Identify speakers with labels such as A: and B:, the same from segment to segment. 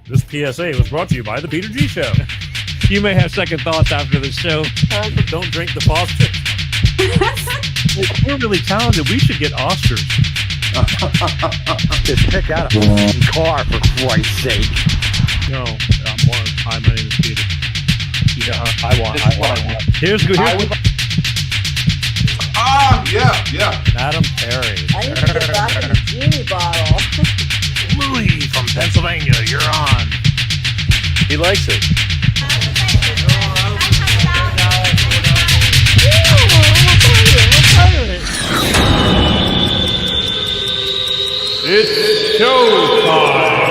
A: This PSA was brought to you by the Peter G Show.
B: You may have second thoughts after the show.
A: Don't drink the foster. We're really talented. We should get Oscars.
C: Just pick out a f***ing car, for Christ's sake.
A: No, hi, my name is Peter. Yeah, I want. Here's good.
D: Yeah.
A: Madam Perry.
E: I need to get back in the genie bottle.
A: Louis from Pennsylvania, you're on.
C: He likes it.
A: It's showtime.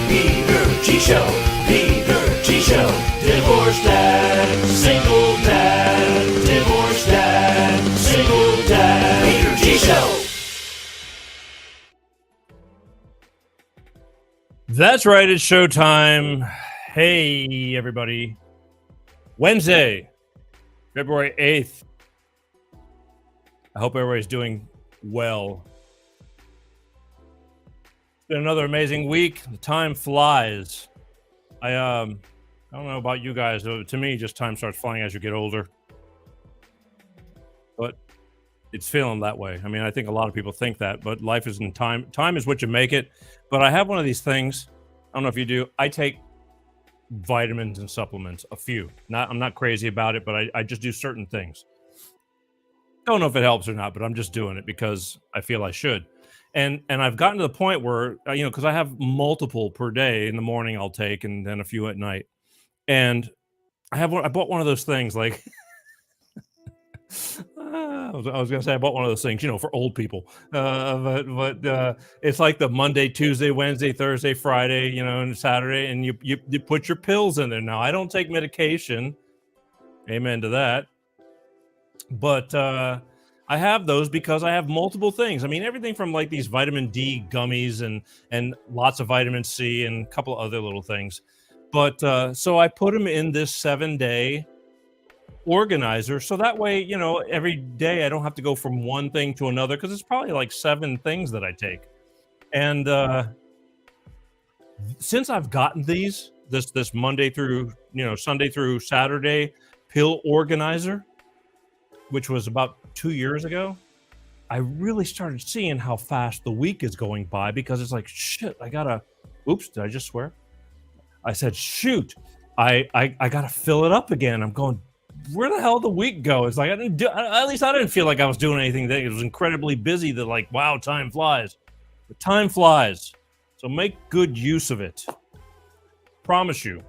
F: Peter G Show, Peter G Show, divorce dad, single dad, divorce dad, single dad, Peter G Show.
A: That's right, it's showtime. Hey, everybody. Wednesday, February 8th. I hope everybody's doing well. It's been another amazing week. The time flies. I don't know about you guys. To me, just time starts flying as you get older. But it's feeling that way. I mean, I think a lot of people think that, but life is in time. Time is what you make it. But I have one of these things. I don't know if you do. I take vitamins and supplements, a few. I'm not crazy about it, but I just do certain things. Don't know if it helps or not, but I'm just doing it because I feel I should. And I've gotten to the point where, because I have multiple per day. In the morning I'll take, and then a few at night. And I bought one of those things like I was gonna say I bought one of those things, for old people. But it's like the Monday, Tuesday, Wednesday, Thursday, Friday, and Saturday, and you put your pills in there. Now I don't take medication. Amen to that. But I have those because I have multiple things. I mean, everything from like these vitamin D gummies and lots of vitamin C and a couple of other little things. But so I put them in this 7-day organizer, so that way, every day I don't have to go from one thing to another, because it's probably like 7 things that I take. And since I've gotten this Monday through Sunday through Saturday pill organizer, which was about 2 years ago, I really started seeing how fast the week is going by, because it's like, shit, oops, did I just swear? I said, shoot, I gotta fill it up again. I'm going, where the hell did the week go? It's like, at least I didn't feel like I was doing anything. It was incredibly busy that like, wow, time flies. But time flies. So make good use of it. Promise you.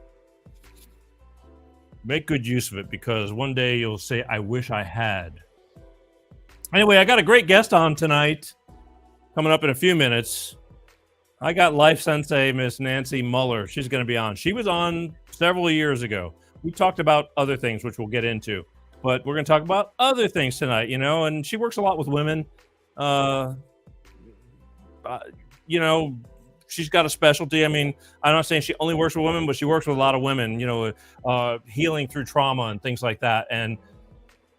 A: Make good use of it, because one day you'll say, I wish I had. Anyway, I got a great guest on tonight, coming up in a few minutes. I got Life Sensei, Miss Nancy Mueller. She's going to be on. She was on several years ago. We talked about other things, which we'll get into, but we're going to talk about other things tonight, and she works a lot with women. She's got a specialty. I mean, I'm not saying she only works with women, but she works with a lot of women, healing through trauma and things like that. And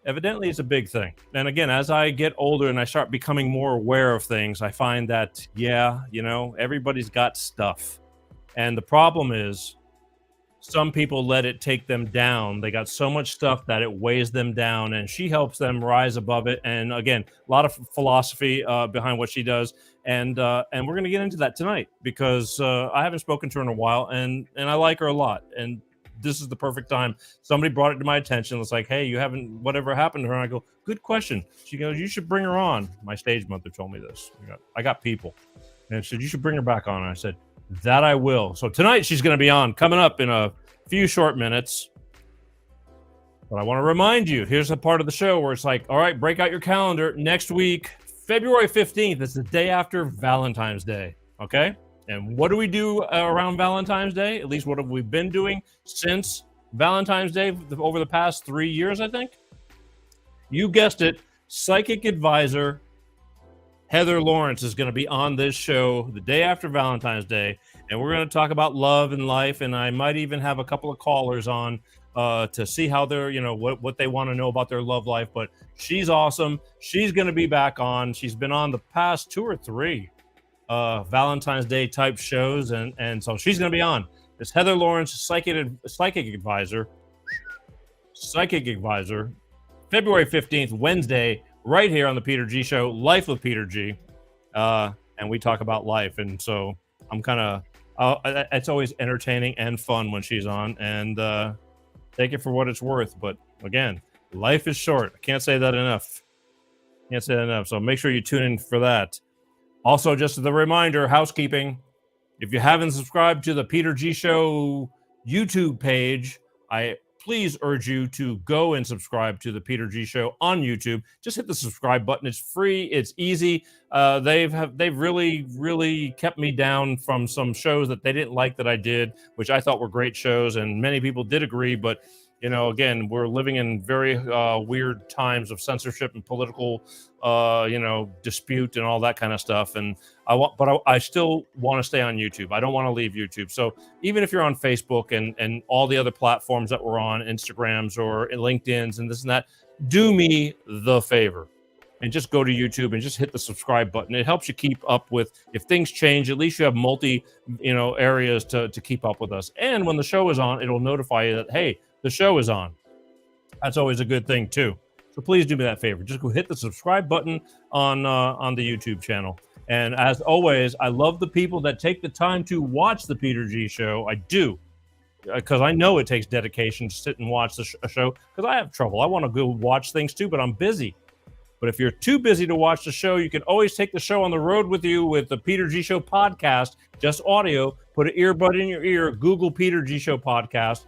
A: evidently it's a big thing. And again, as I get older and I start becoming more aware of things, I find that, everybody's got stuff. And the problem is, some people let it take them down. They got so much stuff that it weighs them down, and she helps them rise above it. And again, a lot of philosophy behind what she does. And we're going to get into that tonight, because I haven't spoken to her in a while, and I like her a lot. And this is the perfect time. Somebody brought it to my attention. It's like, hey, whatever happened to her? And I go, good question. She goes, you should bring her on. My stage mother told me this. I got people. And she said, you should bring her back on. And I said, that I will. So tonight she's going to be on, coming up in a few short minutes. But I want to remind you, here's a part of the show where it's like, all right, break out your calendar. Next week, February 15th, is the day after Valentine's Day. Okay? And what do we do around Valentine's Day? At least what have we been doing since Valentine's Day over the past 3 years, I think? You guessed it. Psychic advisor Heather Lawrence is going to be on this show the day after Valentine's Day, and we're going to talk about love and life, and I might even have a couple of callers on to see how they're, what they want to know about their love life. But she's awesome. She's going to be back on. She's been on the past 2 or 3 Valentine's Day type shows, and so she's going to be on. It's Heather Lawrence, psychic advisor, February 15th, Wednesday, right here on the Peter G Show, Life with Peter G. And we talk about life. And so I'm kind of, it's always entertaining and fun when she's on, and take it for what it's worth. But again, life is short. I can't say that enough. So make sure you tune in for that. Also, just as a reminder, housekeeping, if you haven't subscribed to the Peter G Show YouTube page, I please urge you to go and subscribe to the Peter G Show on YouTube. Just hit the subscribe button. It's free. It's easy. They've really kept me down from some shows that they didn't like that I did, which I thought were great shows, and many people did agree. But again, we're living in very weird times of censorship and political, dispute and all that kind of stuff. And I still want to stay on YouTube. I don't want to leave YouTube. So even if you're on Facebook and all the other platforms that we're on, Instagrams or LinkedIn's and this and that, do me the favor and just go to YouTube and just hit the subscribe button. It helps you keep up with, if things change, at least you have multi, areas to keep up with us. And when the show is on, it'll notify you that, hey, the show is on. That's always a good thing too. So please do me that favor. Just go hit the subscribe button on the YouTube channel. And as always, I love the people that take the time to watch the Peter G Show. I do, because I know it takes dedication to sit and watch a show, because I have trouble. I want to go watch things too, but I'm busy. But if you're too busy to watch the show, you can always take the show on the road with you with the Peter G Show podcast, just audio. Put an earbud in your ear, Google Peter G Show podcast.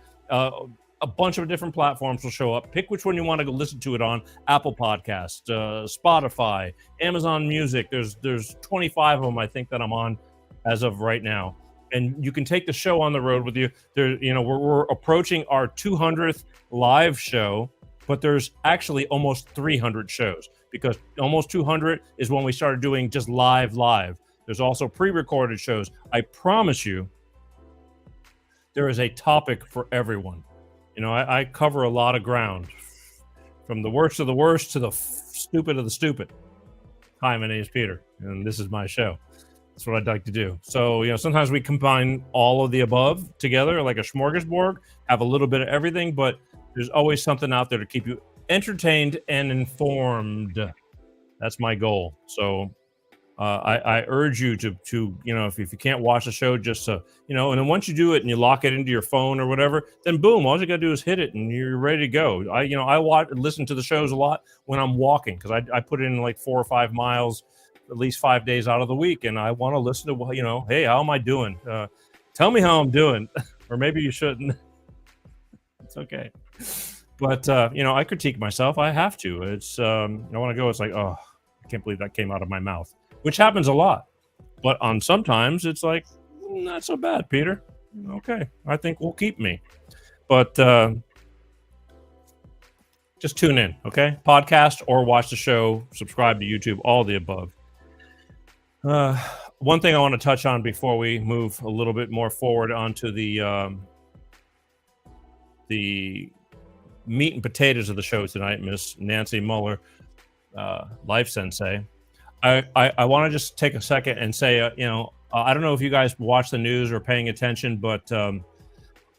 A: A bunch of different platforms will show up. Pick which one you want to go listen to it on. Apple Podcast, Spotify, Amazon Music. There's 25 of them, I think, that I'm on as of right now. And you can take the show on the road with you. We're approaching our 200th live show, but there's actually almost 300 shows, because almost 200 is when we started doing just live. There's also pre-recorded shows. I promise you, there is a topic for everyone. I cover a lot of ground, from the worst of the worst to the stupid of the stupid. Hi, my name is Peter, and this is my show. That's what I'd like to do. So, sometimes we combine all of the above together like a smorgasbord, have a little bit of everything, but there's always something out there to keep you entertained and informed. That's my goal. So I urge you to if you can't watch the show, just and then once you do it and you lock it into your phone or whatever, then boom, all you got to do is hit it and you're ready to go. I watch and listen to the shows a lot when I'm walking, because I put in like 4 or 5 miles at least 5 days out of the week, and I want to listen to hey, how am I doing? Tell me how I'm doing, or maybe you shouldn't. It's okay, but I critique myself. I have to. It's I want to go. It's like, oh, I can't believe that came out of my mouth. Which happens a lot, but on sometimes it's like, not so bad, Peter. Okay, I think we'll keep me. But just tune in, okay? Podcast or watch the show, subscribe to YouTube, all the above. One thing I want to touch on before we move a little bit more forward onto the meat and potatoes of the show tonight, Miss Nancy Mueller, Life Sensei. I want to just take a second and say, I don't know if you guys watch the news or paying attention, but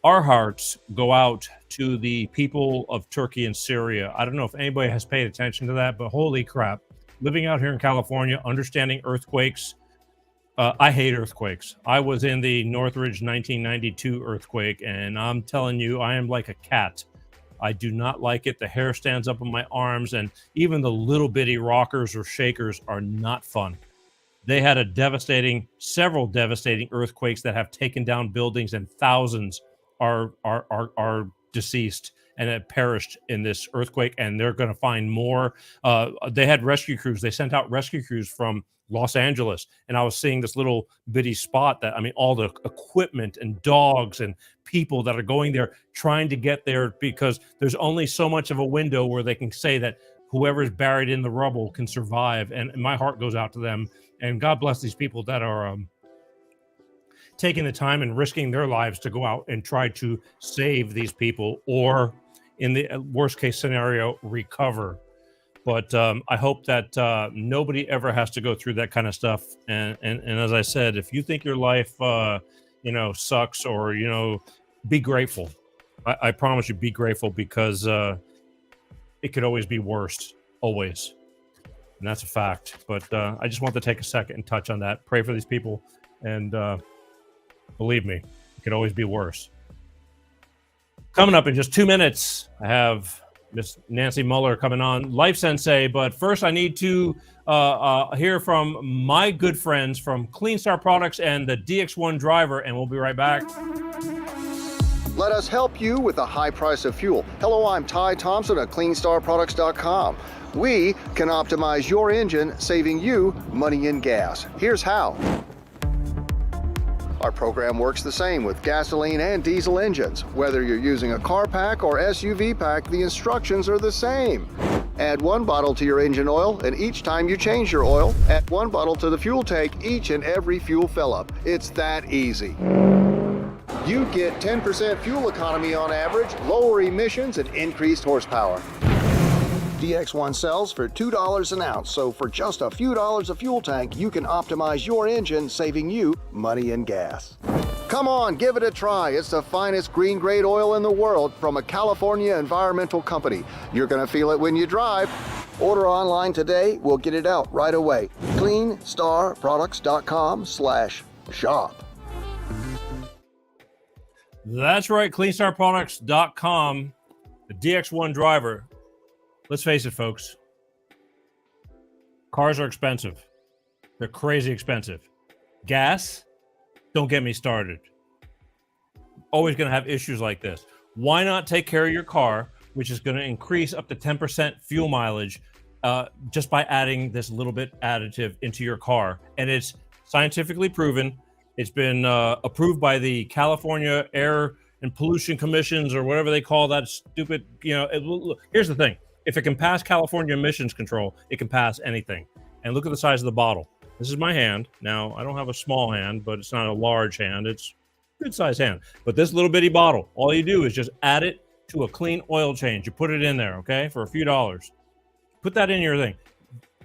A: our hearts go out to the people of Turkey and Syria. I don't know if anybody has paid attention to that, but holy crap. Living out here in California, understanding earthquakes. I hate earthquakes. I was in the Northridge 1992 earthquake, and I'm telling you, I am like a cat. I do not like it. The hair stands up on my arms, and even the little bitty rockers or shakers are not fun. They had several devastating earthquakes that have taken down buildings, and thousands are deceased and have perished in this earthquake, and they're going to find more. They had rescue crews. They sent out rescue crews from Los Angeles, and I was seeing this little bitty spot all the equipment and dogs and people that are going there trying to get there, because there's only so much of a window where they can say that whoever's buried in the rubble can survive. And my heart goes out to them, and God bless these people that are taking the time and risking their lives to go out and try to save these people, or in the worst case scenario, recover. But I hope that nobody ever has to go through that kind of stuff. And as I said, if you think your life, sucks, or, be grateful. I promise you, be grateful, because it could always be worse, always. And that's a fact. But I just want to take a second and touch on that. Pray for these people. And believe me, it could always be worse. Coming up in just 2 minutes, I have Miss Nancy Mueller coming on, Life Sensei. But first, I need to hear from my good friends from Clean Start Products and the DX1 driver, and we'll be right back.
D: Let us help you with the high price of fuel. Hello, I'm Ty Thompson at CleanStarProducts.com. We can optimize your engine, saving you money and gas. Here's how. Our program works the same with gasoline and diesel engines. Whether you're using a car pack or SUV pack, the instructions are the same. Add 1 bottle to your engine oil, and each time you change your oil, add 1 bottle to the fuel tank each and every fuel fill-up. It's that easy. You get 10% fuel economy on average, lower emissions, and increased horsepower. DX1 sells for $2 an ounce, so for just a few dollars a fuel tank, you can optimize your engine, saving you money and gas. Come on, give it a try. It's the finest green-grade oil in the world from a California environmental company. You're going to feel it when you drive. Order online today. We'll get it out right away. CleanStarProducts.com/shop.
A: That's right, CleanStarProducts.com, the DX1 driver. Let's face it, folks. Cars are expensive. They're crazy expensive. Gas, don't get me started. Always going to have issues like this. Why not take care of your car, which is going to increase up to 10% fuel mileage just by adding this little bit additive into your car? And it's scientifically proven. It's been approved by the California Air and Pollution Commissions, or whatever they call that stupid, here's the thing. If it can pass California emissions control, it can pass anything. And look at the size of the bottle. This is my hand. Now, I don't have a small hand, but it's not a large hand. It's a good size hand. But this little bitty bottle, all you do is just add it to a clean oil change. You put it in there, okay, for a few dollars. Put that in your thing.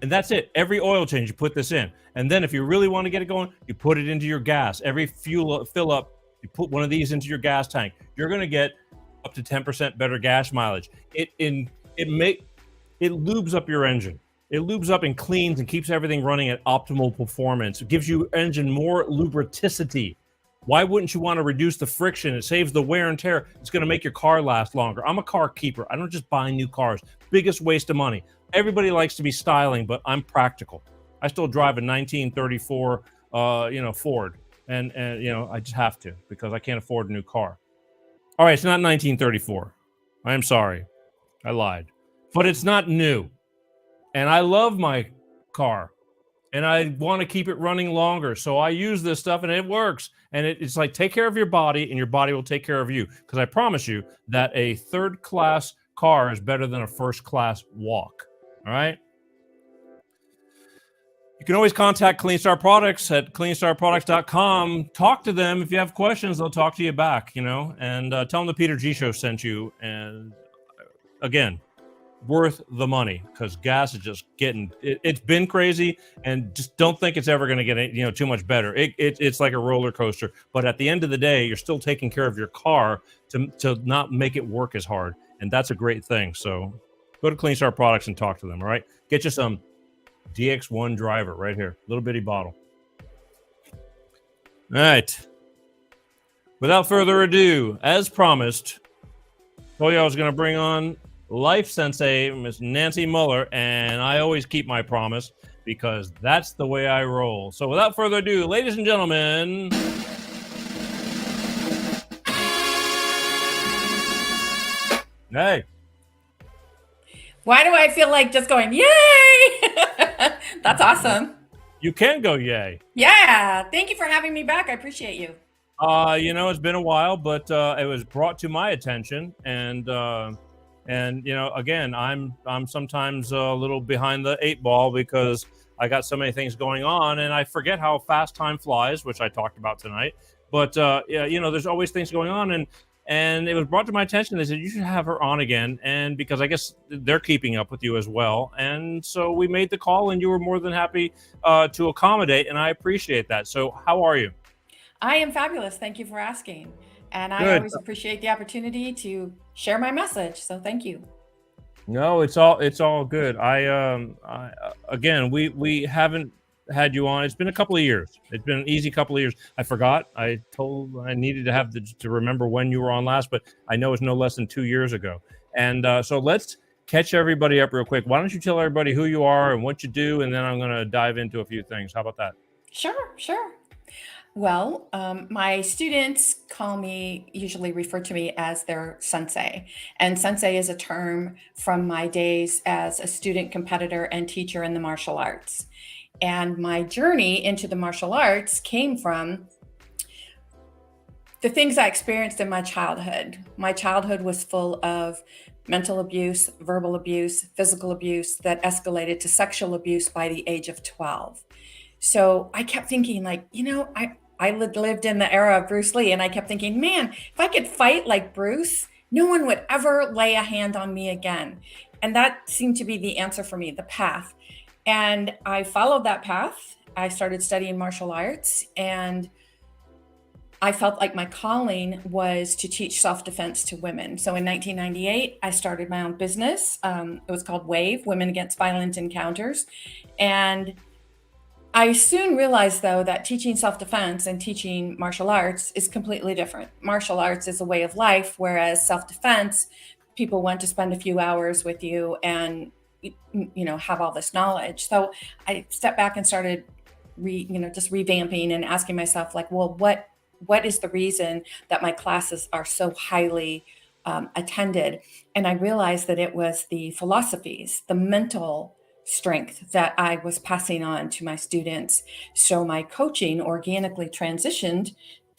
A: And that's it. Every oil change, you put this in. And then if you really want to get it going, you put it into your gas. Every fuel fill up, you put one of these into your gas tank. You're going to get up to 10% better gas mileage. It lubes up your engine. It lubes up and cleans and keeps everything running at optimal performance. It gives your engine more lubricity. Why wouldn't you want to reduce the friction? It saves the wear and tear. It's going to make your car last longer. I'm a car keeper. I don't just buy new cars. Biggest waste of money. Everybody likes to be styling, but I'm practical. I still drive a 1934 Ford, and I just have to, because I can't afford a new car. All right, it's not 1934. I am sorry. I lied. But it's not new. And I love my car. And I want to keep it running longer. So I use this stuff, and it works. And it's like, take care of your body, and your body will take care of you. Because I promise you that a third-class car is better than a first-class walk. All right? You can always contact Clean Start Products at CleanStarProducts.com. Talk to them. If you have questions, they'll talk to you back, and tell them the Peter G Show sent you. And again, worth the money, because gas is just it's been crazy, and just don't think it's ever going to get too much better. It's like a roller coaster, but at the end of the day, you're still taking care of your car to not make it work as hard, and that's a great thing. So go to Clean Start Products and talk to them. All right, get you some DX1 driver right here, little bitty bottle. All right, without further ado, as promised, told you I was going to bring on Life Sensei, Miss Nancy Mueller, and I always keep my promise, because that's the way I roll. So without further ado, ladies and gentlemen, hey.
G: Why do I feel like just going, yay? That's awesome.
A: You can go yay.
G: Yeah. Thank you for having me back. I appreciate you.
A: It's been a while, but it was brought to my attention, and again, I'm sometimes a little behind the 8 ball, because I got so many things going on, and I forget how fast time flies, which I talked about tonight. But yeah, there's always things going on, and it was brought to my attention. They said you should have her on again, and because I guess they're keeping up with you as well, and so we made the call, and you were more than happy to accommodate, and I appreciate that. So how are you?
G: I am fabulous. Thank you for asking. And I
A: Good.
G: always appreciate the opportunity to share my message. So thank you.
A: No, it's all good. Again, we haven't had you on. It's been a couple of years. It's been an easy couple of years. I forgot. I needed to to remember when you were on last, but I know it's no less than 2 years ago. And so let's catch everybody up real quick. Why don't you tell everybody who you are and what you do, and then I'm going to dive into a few things. How about that?
G: Sure. Well, my students usually refer to me as their sensei. And sensei is a term from my days as a student competitor and teacher in the martial arts. And my journey into the martial arts came from the things I experienced in my childhood. My childhood was full of mental abuse, verbal abuse, physical abuse that escalated to sexual abuse by the age of 12. So I kept thinking, like, I lived in the era of Bruce Lee, and I kept thinking, man, if I could fight like Bruce, no one would ever lay a hand on me again. And that seemed to be the answer for me, the path. And I followed that path. I started studying martial arts, and I felt like my calling was to teach self-defense to women. So in 1998, I started my own business. It was called WAVE, Women Against Violent Encounters. And I soon realized, though, that teaching self-defense and teaching martial arts is completely different. Martial arts is a way of life, whereas self-defense, people want to spend a few hours with you and, have all this knowledge. So I stepped back and started, just revamping and asking myself, like, well, what is the reason that my classes are so highly attended? And I realized that it was the philosophies, the mental strength that I was passing on to my students. So my coaching organically transitioned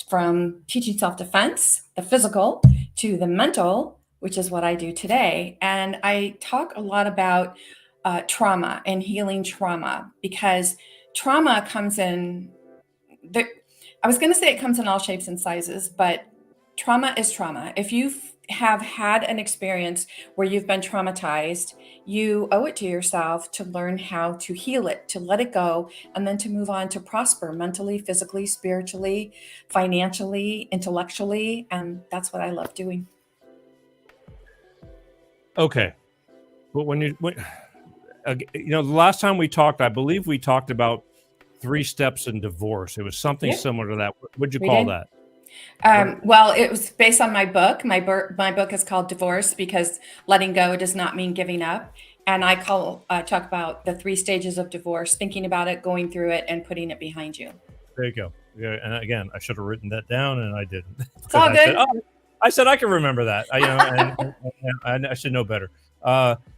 G: from teaching self-defense, the physical, to the mental, which is what I do today. And I talk a lot about trauma and healing trauma, because trauma comes in, I was going to say it comes in all shapes and sizes, but trauma is trauma. If you have had an experience where you've been traumatized, you owe it to yourself to learn how to heal it, to let it go, and then to move on to prosper mentally, physically, spiritually, financially, intellectually. And that's what I love doing.
A: Okay. But the last time we talked, I believe we talked about 3 steps in divorce. It was something similar to that. What'd you call that?
G: Well, it was based on my book. My book is called Divorce Because Letting Go Does Not Mean Giving Up. And I talk about the 3 stages of divorce, thinking about it, going through it, and putting it behind you.
A: There you go. Yeah, and again, I should have written that down, and I didn't.
G: It's all good.
A: I said I can remember that. I should know better.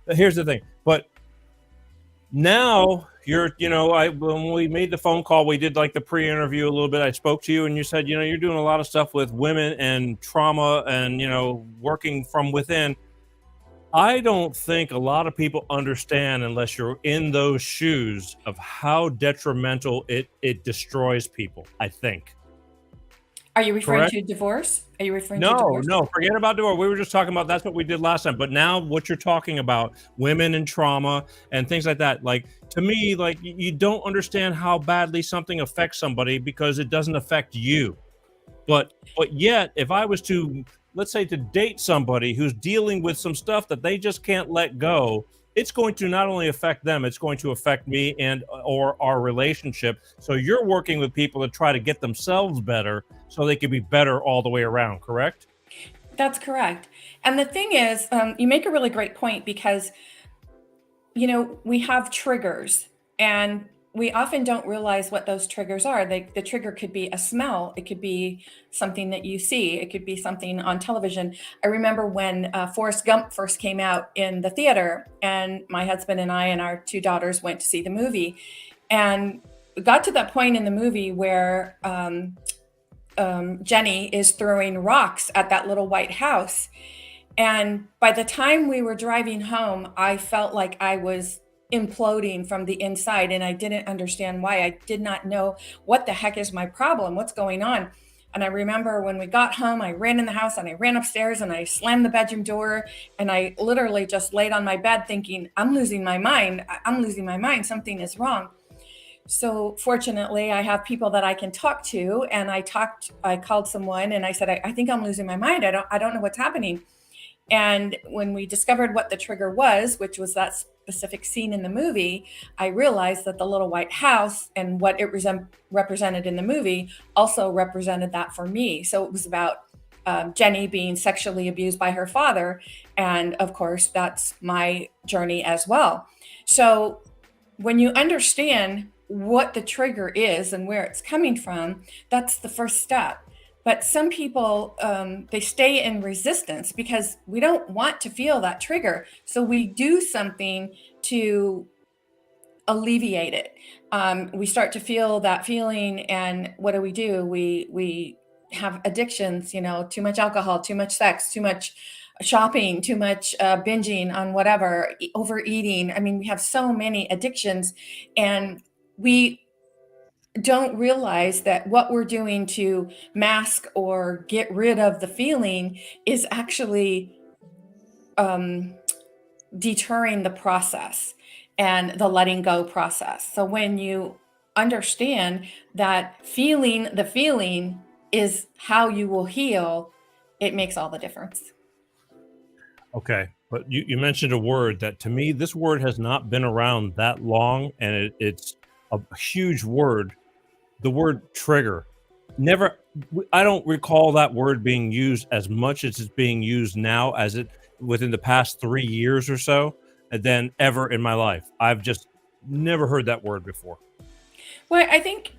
A: Here's the thing. But now when we made the phone call, we did like the pre-interview a little bit. I spoke to you, and you said, you're doing a lot of stuff with women and trauma and, working from within. I don't think a lot of people understand, unless you're in those shoes, of how detrimental it destroys people, I think.
G: Are you referring
A: Correct?
G: to divorce? Are you referring to divorce?
A: No, forget about divorce. We were just talking about, that's what we did last time. But now what you're talking about, women and trauma and things like that, like, to me, like, you don't understand how badly something affects somebody because it doesn't affect you. But yet, if I was to, let's say, to date somebody who's dealing with some stuff that they just can't let go, it's going to not only affect them, it's going to affect me and or our relationship. So you're working with people to try to get themselves better so they can be better all the way around, correct?
G: That's correct. And the thing is, you make a really great point, because, we have triggers, and we often don't realize what those triggers are. The trigger could be a smell. It could be something that you see. It could be something on television. I remember when Forrest Gump first came out in the theater, and my husband and I and our 2 daughters went to see the movie, and we got to that point in the movie where Jenny is throwing rocks at that little white house. And by the time we were driving home, I felt like I was imploding from the inside, and I didn't understand why. I did not know what the heck is my problem, what's going on. And I remember when we got home, I ran in the house and I ran upstairs and I slammed the bedroom door. And I literally just laid on my bed thinking, I'm losing my mind. I'm losing my mind. Something is wrong. So fortunately, I have people that I can talk to. And I called someone and I said, I think I'm losing my mind. I don't know what's happening. And when we discovered what the trigger was, which was that specific scene in the movie, I realized that the little white house and what it represented in the movie also represented that for me. So it was about Jenny being sexually abused by her father. And of course, that's my journey as well. So when you understand what the trigger is and where it's coming from, that's the first step. But some people, they stay in resistance because we don't want to feel that trigger. So we do something to alleviate it. We start to feel that feeling, and what do? We have addictions, too much alcohol, too much sex, too much shopping, too much binging on whatever, overeating. I mean, we have so many addictions, and we don't realize that what we're doing to mask or get rid of the feeling is actually deterring the process and the letting go process. So when you understand that feeling the feeling is how you will heal, it makes all the difference.
A: Okay. But you mentioned a word that, to me, this word has not been around that long, and it's a huge word. The word trigger. I don't recall that word being used as much as it's being used now, as it within the past 3 years or so, than ever in my life. I've just never heard that word before.
G: Well, I think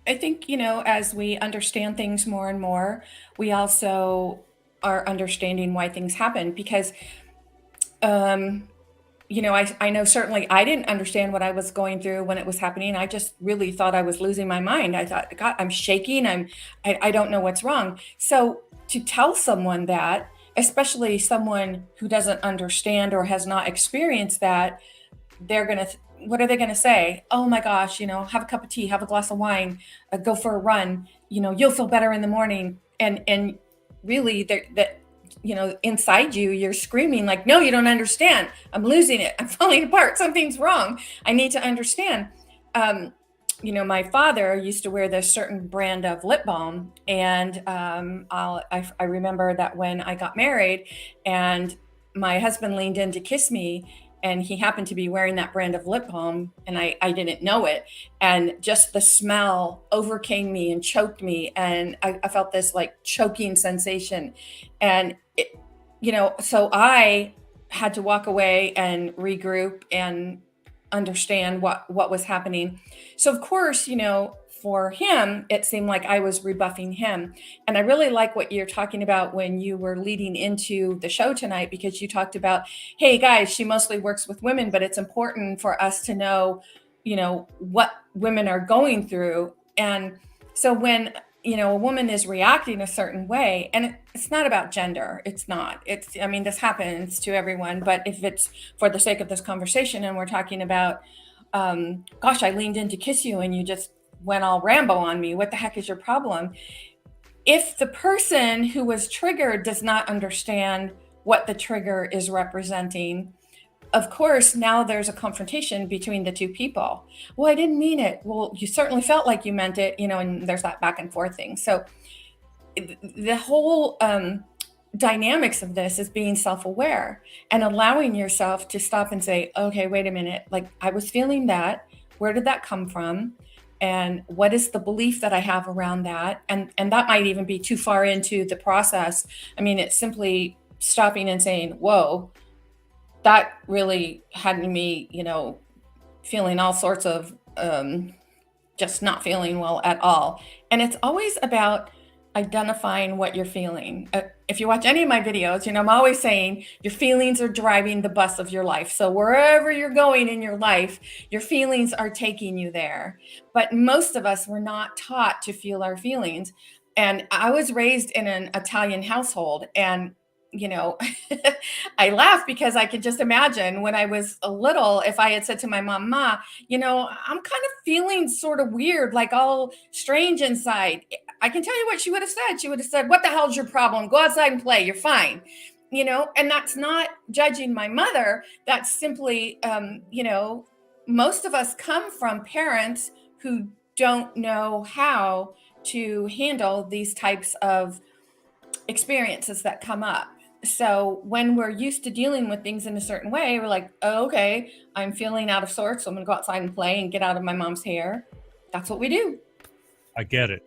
G: as we understand things more and more, we also are understanding why things happen, because I know certainly I didn't understand what I was going through when it was happening. I just really thought I was losing my mind. I thought, God, I'm shaking. I don't know what's wrong. So to tell someone that, especially someone who doesn't understand or has not experienced that, what are they going to say? Oh my gosh, have a cup of tea, have a glass of wine, go for a run, you'll feel better in the morning. And really that, inside you're screaming like, no, you don't understand. I'm losing it. I'm falling apart. Something's wrong. I need to understand. My father used to wear this certain brand of lip balm. And I remember that when I got married and my husband leaned in to kiss me, and he happened to be wearing that brand of lip balm, and I didn't know it. And just the smell overcame me and choked me. And I felt this like choking sensation. And, so I had to walk away and regroup and understand what was happening. So of course, for him, it seemed like I was rebuffing him. And I really like what you're talking about when you were leading into the show tonight, because you talked about, hey guys, she mostly works with women, but it's important for us to know, what women are going through. And so when, a woman is reacting a certain way, and it's not about gender. It's not. This happens to everyone, but if it's for the sake of this conversation and we're talking about, gosh, I leaned in to kiss you and you just went all Rambo on me. What the heck is your problem? If the person who was triggered does not understand what the trigger is representing, of course, now there's a confrontation between the two people. Well, I didn't mean it. Well, you certainly felt like you meant it, and there's that back and forth thing. So the whole dynamics of this is being self-aware and allowing yourself to stop and say, okay, wait a minute. Like, I was feeling that. Where did that come from? And what is the belief that I have around that? And that might even be too far into the process. It's simply stopping and saying, whoa, that really had me, feeling all sorts of just not feeling well at all. And it's always about identifying what you're feeling. If you watch any of my videos, I'm always saying your feelings are driving the bus of your life. So wherever you're going in your life, your feelings are taking you there. But most of us were not taught to feel our feelings. And I was raised in an Italian household, and I laugh because I could just imagine when I was a little, if I had said to my mom, Ma, I'm kind of feeling sort of weird, like all strange inside. I can tell you what she would have said. She would have said, "What the hell's your problem? Go outside and play. You're fine." And that's not judging my mother. That's simply, most of us come from parents who don't know how to handle these types of experiences that come up. So when we're used to dealing with things in a certain way, we're like, oh, okay, I'm feeling out of sorts, so I'm going to go outside and play and get out of my mom's hair. That's what we do.
A: I get it.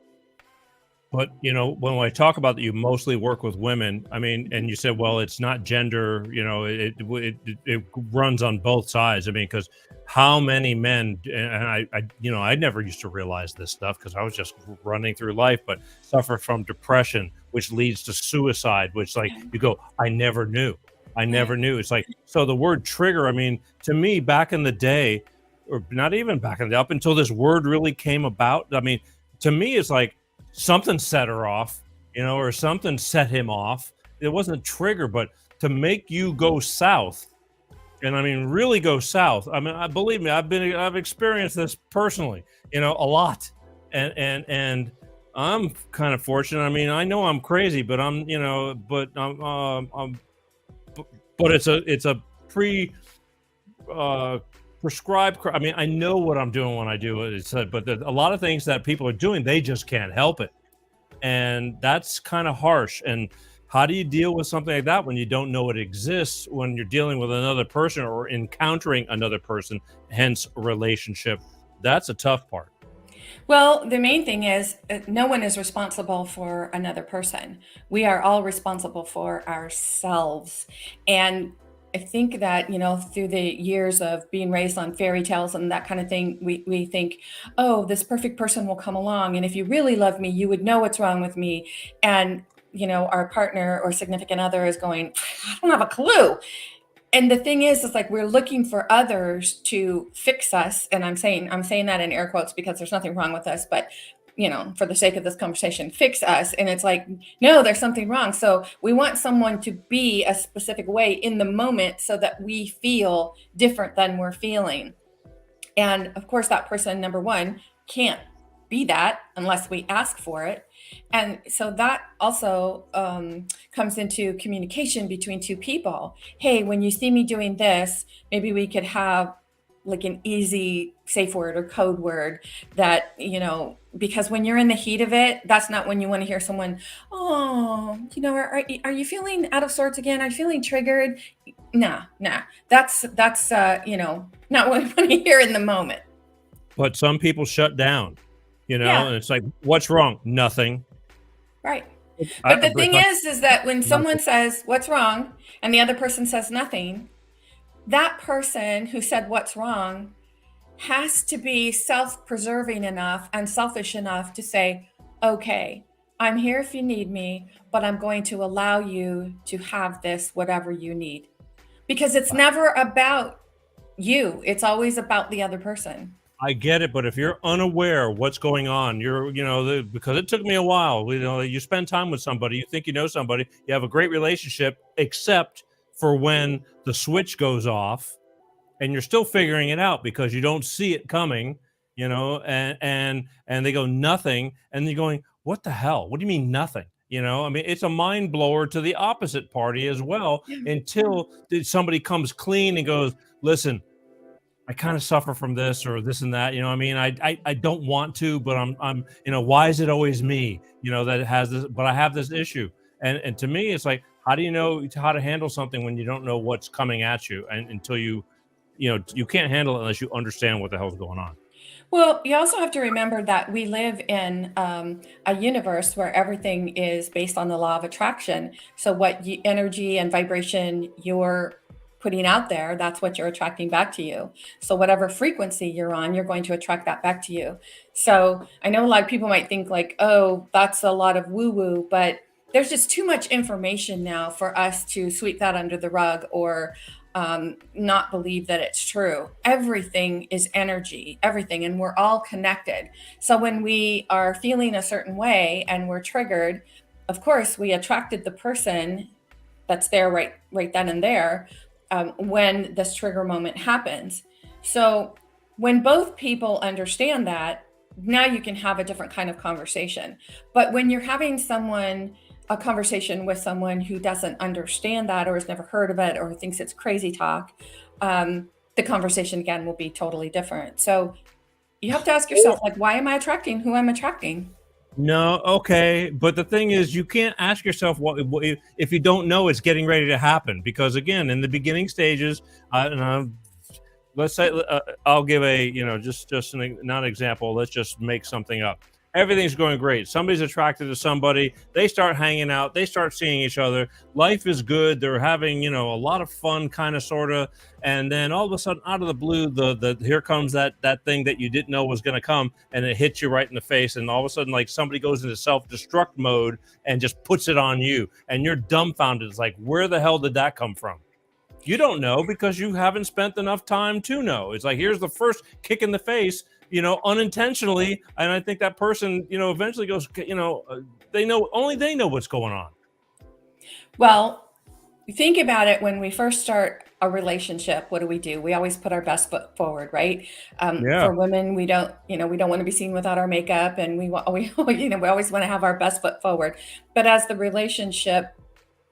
A: But, when I talk about that, you mostly work with women. I mean, and you said, well, it's not gender, it runs on both sides. I mean, because how many men, and I never used to realize this stuff because I was just running through life, but suffer from depression, which leads to suicide, which like you go, I never knew. It's like, so the word trigger, I mean, to me back in the day, or not even back in the, up until this word really came about. I mean, to me, it's like, something set her off, or something set him off. It wasn't a trigger, but to make you go south, and I mean, really go south. I mean, believe me, I've experienced this personally, a lot, and I'm kind of fortunate. I mean, I know I'm crazy, but but it's a prescribed. I mean, I know what I'm doing when I do it. But there's a lot of things that people are doing, they just can't help it, and that's kind of harsh. And how do you deal with something like that when you don't know it exists, when you're dealing with another person or encountering another person, hence a relationship? That's a tough part.
G: Well, the main thing is no one is responsible for another person. We are all responsible for ourselves. And I think that, through the years of being raised on fairy tales and that kind of thing, we think, oh, this perfect person will come along. And if you really love me, you would know what's wrong with me. And, our partner or significant other is going, I don't have a clue. And the thing is like we're looking for others to fix us. And I'm saying that in air quotes because there's nothing wrong with us, but for the sake of this conversation, fix us. And it's like, no, there's something wrong. So we want someone to be a specific way in the moment so that we feel different than we're feeling. And of course, that person, number one, can't be that unless we ask for it. And so that also comes into communication between two people. Hey, when you see me doing this, maybe we could have like an easy safe word or code word that, because when you're in the heat of it, that's not when you want to hear someone, oh, are you feeling out of sorts again? Are you feeling triggered? Nah. That's not what you want to hear in the moment.
A: But some people shut down,
G: Yeah.
A: and it's like, what's wrong? Nothing.
G: Right. But the thing is that when someone says what's wrong and the other person says nothing, that person who said what's wrong has to be self-preserving enough and selfish enough to say, okay, I'm here if you need me, but I'm going to allow you to have this, whatever you need. Because it's never about you. It's always about the other person.
A: I get it, but if you're unaware of what's going on, because it took me a while, you spend time with somebody, you think you know somebody, you have a great relationship, except for when the switch goes off and you're still figuring it out because you don't see it coming, and they go nothing. And you're going, what the hell? What do you mean nothing? I mean, it's a mind blower to the opposite party as well, until somebody comes clean and goes, listen, I kind of suffer from this or this and that, I mean, I don't want to, but I'm, why is it always me, that it has this, but I have this issue. And to me, it's like, how do you know how to handle something when you don't know what's coming at you, and until you can't handle it unless you understand what the hell's going on.
G: Well, you also have to remember that we live in a universe where everything is based on the law of attraction. So what energy and vibration you're putting out there, that's what you're attracting back to you. So whatever frequency you're on, you're going to attract that back to you. So I know a lot of people might think like, oh, that's a lot of woo-woo, but there's just too much information now for us to sweep that under the rug or not believe that it's true. Everything is energy, everything, and we're all connected. So when we are feeling a certain way and we're triggered, of course, we attracted the person that's there right then and there when this trigger moment happens. So when both people understand that, now you can have a different kind of conversation. But when you're having a conversation with someone who doesn't understand that, or has never heard of it, or thinks it's crazy talk, the conversation again will be totally different. So you have to ask yourself, like, why am I attracting who I'm attracting?
A: No, okay, but the thing is, you can't ask yourself what if you don't know it's getting ready to happen, because again, in the beginning stages, let's say I'll give a not an example. Let's just make something up. Everything's going great. Somebody's attracted to somebody. They start hanging out. They start seeing each other. Life is good. They're having a lot of fun, kind of, sort of. And then all of a sudden, out of the blue, the here comes that thing that you didn't know was going to come, and it hits you right in the face. And all of a sudden, like, somebody goes into self-destruct mode and just puts it on you, and you're dumbfounded. It's like, where the hell did that come from? You don't know, because you haven't spent enough time to know. It's like, here's the first kick in the face, unintentionally. And I think that person, eventually goes, only they know what's going on.
G: Well, think about it. When we first start a relationship, what do? We always put our best foot forward, right?
A: Yeah.
G: For women, we don't want to be seen without our makeup, and we always want to have our best foot forward. But as the relationship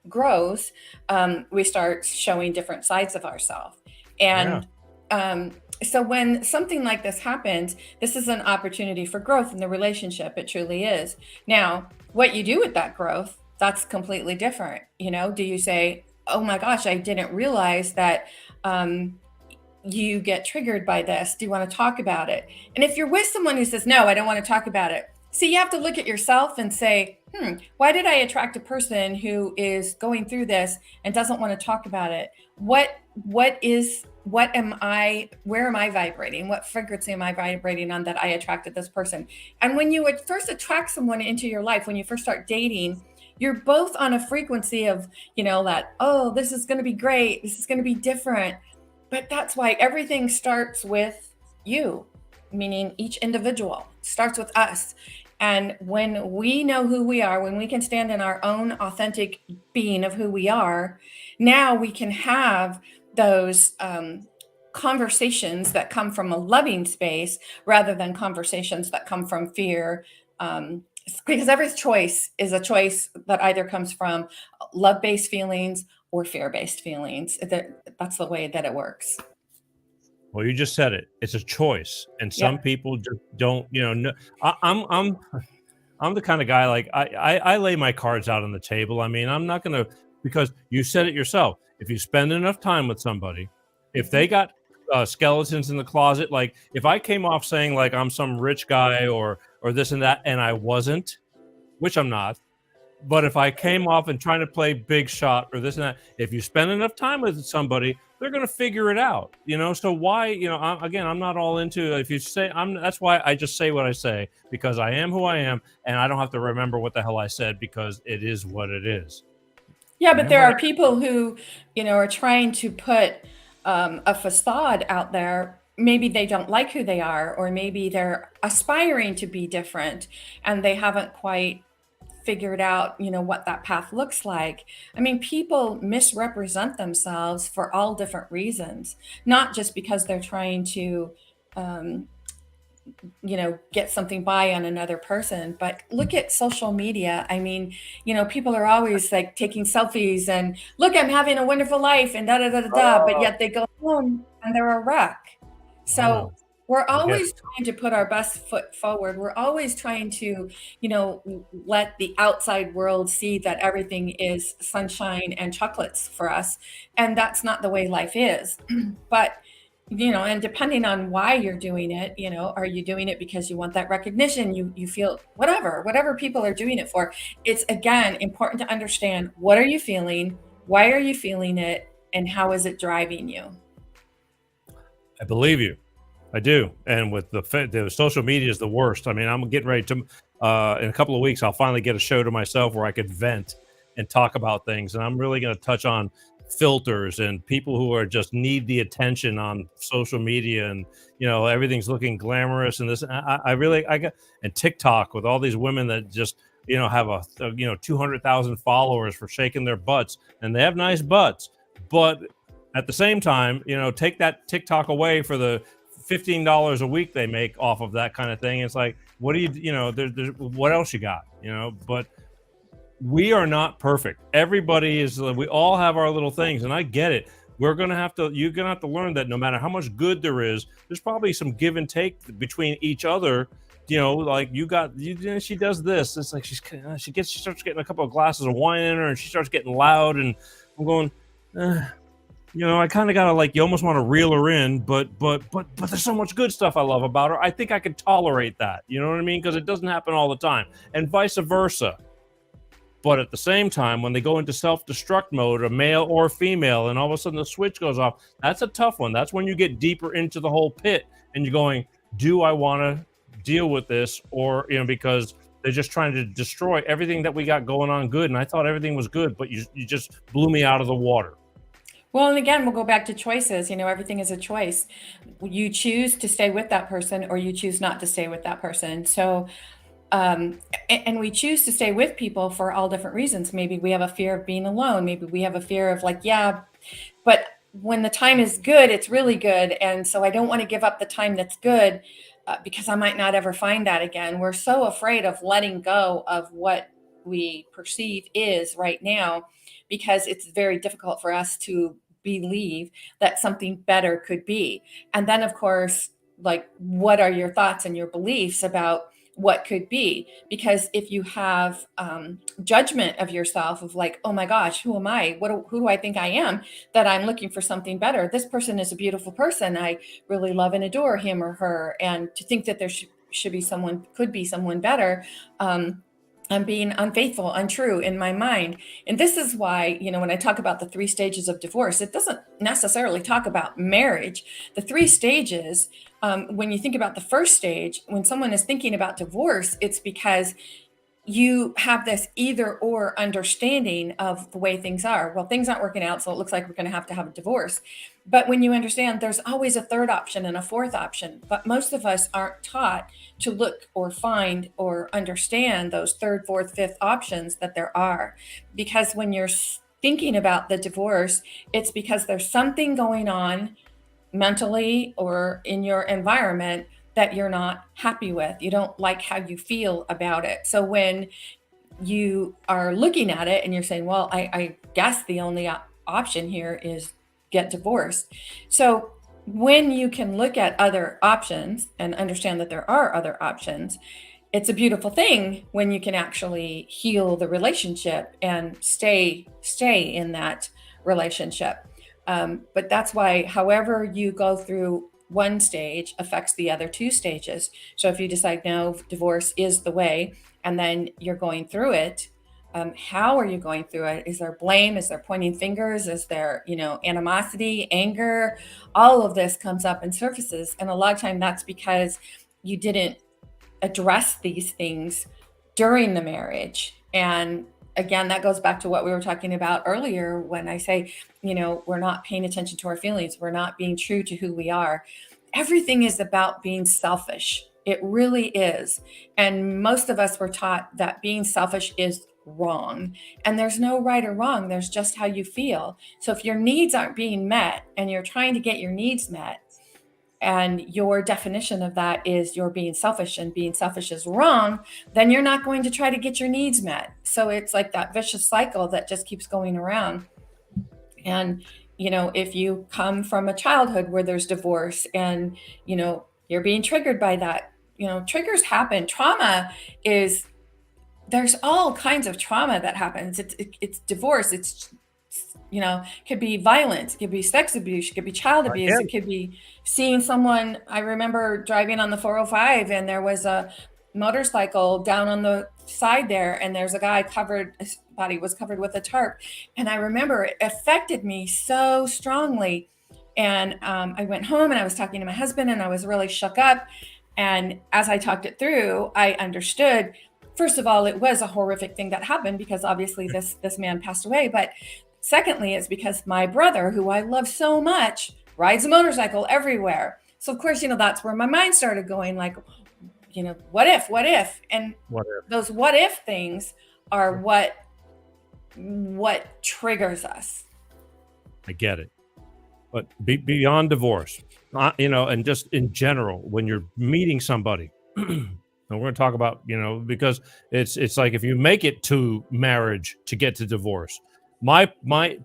G: grows, we start showing different sides of ourselves. And so when something like this happens, this is an opportunity for growth in the relationship. It truly is. Now, what you do with that growth, that's completely different. Do you say, oh my gosh, I didn't realize that you get triggered by this. Do you want to talk about it? And if you're with someone who says, no, I don't want to talk about it. See, you have to look at yourself and say, why did I attract a person who is going through this and doesn't want to talk about it? Where am I vibrating? What frequency am I vibrating on that I attracted this person? And when you would first attract someone into your life, when you first start dating, you're both on a frequency of, that, oh, this is going to be great. This is going to be different. But that's why everything starts with you, meaning each individual starts with us. And when we know who we are, when we can stand in our own authentic being of who we are, now we can have those conversations that come from a loving space rather than conversations that come from fear. Because every choice is a choice that either comes from love-based feelings or fear-based feelings. That's the way that it works.
A: Well, you just said it. It's a choice, and some people just don't. No, I'm the kind of guy, like, I lay my cards out on the table. I mean, I'm not gonna, because you said it yourself. If you spend enough time with somebody, if they got skeletons in the closet, like if I came off saying like I'm some rich guy or this and that, and I wasn't, which I'm not. But if I came off and trying to play big shot or this and that, if you spend enough time with somebody, they're going to figure it out, So why, I'm not all into, if you say that's why I just say what I say, because I am who I am, and I don't have to remember what the hell I said, because it is what it is.
G: Yeah, but there are people who, are trying to put a facade out there. Maybe they don't like who they are, or maybe they're aspiring to be different and they haven't quite figured out, what that path looks like. I mean, people misrepresent themselves for all different reasons, not just because they're trying to, get something by on another person. But look at social media. I mean, people are always like taking selfies and look, I'm having a wonderful life and da da da da da. But yet they go home and they're a wreck. So we're always trying to put our best foot forward. We're always trying to, let the outside world see that everything is sunshine and chocolates for us. And that's not the way life is. But, and depending on why you're doing it, are you doing it because you want that recognition? You feel whatever people are doing it for. It's, again, important to understand, what are you feeling? Why are you feeling it? And how is it driving you?
A: I believe you. I do. And with the social media is the worst. I mean, I'm getting ready to, in a couple of weeks, I'll finally get a show to myself where I could vent and talk about things. And I'm really going to touch on filters and people who are just need the attention on social media, and, everything's looking glamorous. And this, I got, and TikTok with all these women that just, have 200,000 followers for shaking their butts, and they have nice butts, but at the same time, take that TikTok away for $15 a week they make off of that kind of thing. It's like, what do you know, there's what else you got, you know? But we are not perfect. Everybody is, we all have our little things, and I get it. You're gonna have to learn that no matter how much good there is, there's probably some give and take between each other. You know, like she does this. It's like she starts getting a couple of glasses of wine in her, and she starts getting loud, and I'm going, you know, I kind of gotta, like, you almost want to reel her in, but there's so much good stuff I love about her. I think I can tolerate that. You know what I mean? Because it doesn't happen all the time, and vice versa. But at the same time, when they go into self-destruct mode, a male or female, and all of a sudden the switch goes off, that's a tough one. That's when you get deeper into the whole pit, and you're going, do I want to deal with this? Or, you know, because they're just trying to destroy everything that we got going on good, and I thought everything was good, but you just blew me out of the water.
G: Well, and again, we'll go back to choices. You know, everything is a choice. You choose to stay with that person, or you choose not to stay with that person. So, and we choose to stay with people for all different reasons. Maybe we have a fear of being alone. Maybe we have a fear of, like, yeah, but when the time is good, it's really good. And so I don't want to give up the time that's good because I might not ever find that again. We're so afraid of letting go of what we perceive is right now, because it's very difficult for us to believe that something better could be. And then, of course, like, what are your thoughts and your beliefs about what could be? Because if you have judgment of yourself of, like, oh my gosh, who am I? Who do I think I am that I'm looking for something better? This person is a beautiful person. I really love and adore him or her. And to think that there could be someone better. I'm being unfaithful, untrue in my mind. And this is why, you know, when I talk about the 3 stages of divorce, it doesn't necessarily talk about marriage. The 3 stages, when you think about the first stage, when someone is thinking about divorce, it's because you have this either or understanding of the way things are. Well, things aren't working out, so it looks like we're going to have a divorce. But when you understand there's always a third option and a fourth option, but most of us aren't taught to look or find or understand those third, fourth, fifth options that there are. Because when you're thinking about the divorce, it's because there's something going on mentally or in your environment that you're not happy with. You don't like how you feel about it. So when you are looking at it and you're saying, well, I guess the only option here is get divorced. So when you can look at other options and understand that there are other options, it's a beautiful thing when you can actually heal the relationship and stay in that relationship. But that's why, however you go through one stage affects the other 2 stages. So if you decide, no, divorce is the way, and then you're going through it, how are you going through it? Is there blame? Is there pointing fingers? Is there, you know, animosity, anger? All of this comes up and surfaces. And a lot of time that's because you didn't address these things during the marriage. And again, that goes back to what we were talking about earlier when I say, you know, we're not paying attention to our feelings. We're not being true to who we are. Everything is about being selfish. It really is. And most of us were taught that being selfish is wrong. And there's no right or wrong. There's just how you feel. So if your needs aren't being met and you're trying to get your needs met, and your definition of that is you're being selfish and being selfish is wrong, then you're not going to try to get your needs met. So it's like that vicious cycle that just keeps going around. And, you know, if you come from a childhood where there's divorce and, you know, you're being triggered by that, you know, triggers happen. Trauma is, there's all kinds of trauma that happens. It's divorce. It's, you know, it could be violence, it could be sex abuse, it could be child abuse, it could be seeing someone. I remember driving on the 405 and there was a motorcycle down on the side there, and there's a guy his body was covered with a tarp. And I remember it affected me so strongly. And I went home and I was talking to my husband and I was really shook up. And as I talked it through, I understood, first of all, it was a horrific thing that happened because obviously this man passed away. But secondly, it's because my brother, who I love so much, rides a motorcycle everywhere. So of course, you know, that's where my mind started going, like, you know, what if? And those what if things are what triggers us.
A: I get it. but beyond divorce, and just in general, when you're meeting somebody, and we're going to talk about, because it's like if you make it to marriage to get to divorce, my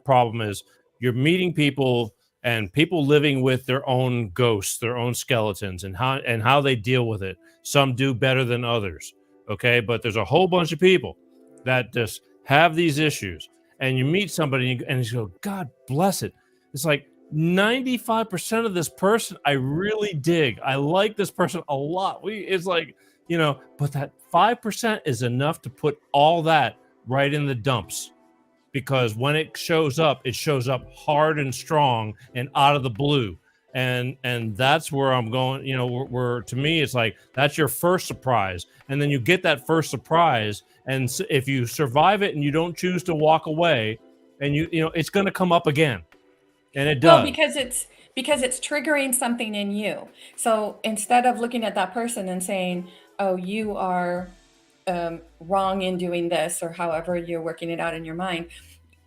A: problem is you're meeting people and people living with their own ghosts, their own skeletons, and how they deal with it. Some do better than others, okay? But there's a whole bunch of people that just have these issues, and you meet somebody and you go, God bless it. It's like 95% of this person I really dig. I like this person a lot. It's like, but that 5% is enough to put all that right in the dumps, because when it shows up hard and strong and out of the blue. And that's where I'm going, where to me, it's like, that's your first surprise. And then you get that first surprise. And if you survive it and you don't choose to walk away, and it's going to come up again. And it does.
G: Well, because it's triggering something in you. So instead of looking at that person and saying, oh, you are wrong in doing this, or however you're working it out in your mind,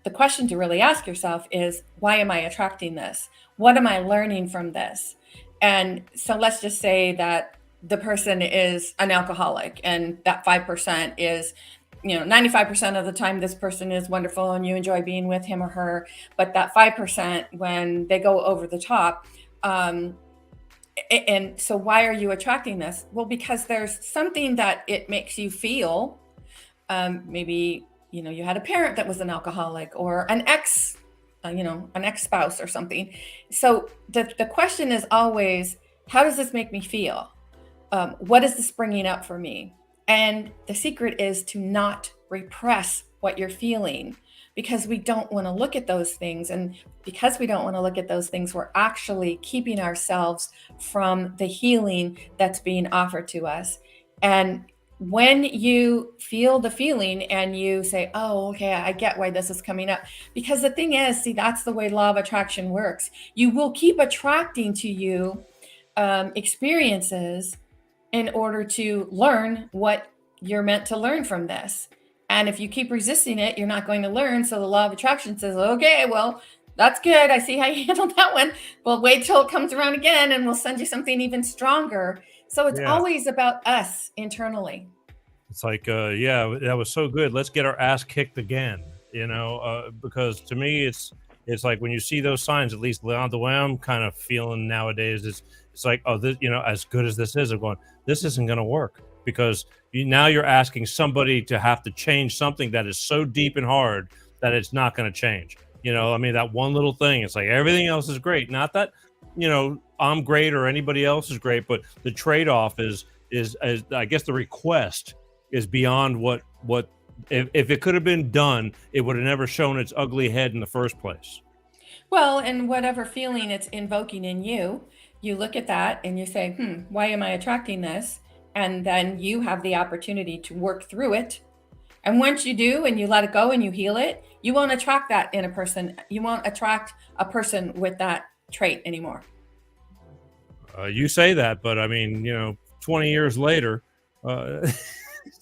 G: the question to really ask yourself is, why am I attracting this? What am I learning from this? And so let's just say that the person is an alcoholic, and that 5% is, 95% of the time this person is wonderful and you enjoy being with him or her. But that 5%, when they go over the top, and so why are you attracting this? Well, because there's something that it makes you feel. Maybe, you had a parent that was an alcoholic, or an ex-spouse or something. So the question is always, how does this make me feel? What is this bringing up for me? And the secret is to not repress what you're feeling, because we don't want to look at those things. And because we don't want to look at those things, we're actually keeping ourselves from the healing that's being offered to us. And when you feel the feeling and you say, oh, okay, I get why this is coming up. Because the thing is, see, that's the way law of attraction works. You will keep attracting to you experiences in order to learn what you're meant to learn from this. And if you keep resisting it, you're not going to learn. So the law of attraction says, okay, well, that's good. I see how you handled that one. Well, wait till it comes around again and we'll send you something even stronger. So it's always about us internally.
A: It's like, yeah, that was so good. Let's get our ass kicked again, because to me, it's like when you see those signs, at least the way I'm kind of feeling nowadays, it's like, oh, this, as good as this is, I'm going, this isn't going to work, because now you're asking somebody to have to change something that is so deep and hard that it's not going to change. That one little thing, it's like everything else is great. Not that, I'm great or anybody else is great, but the trade-off is I guess the request is beyond what if it could have been done, it would have never shown its ugly head in the first place.
G: Well, and whatever feeling it's invoking in you, you look at that and you say, why am I attracting this? And then you have the opportunity to work through it. And once you do, and you let it go and you heal it, you won't attract that in a person. You won't attract a person with that trait anymore.
A: You say that, but 20 years later.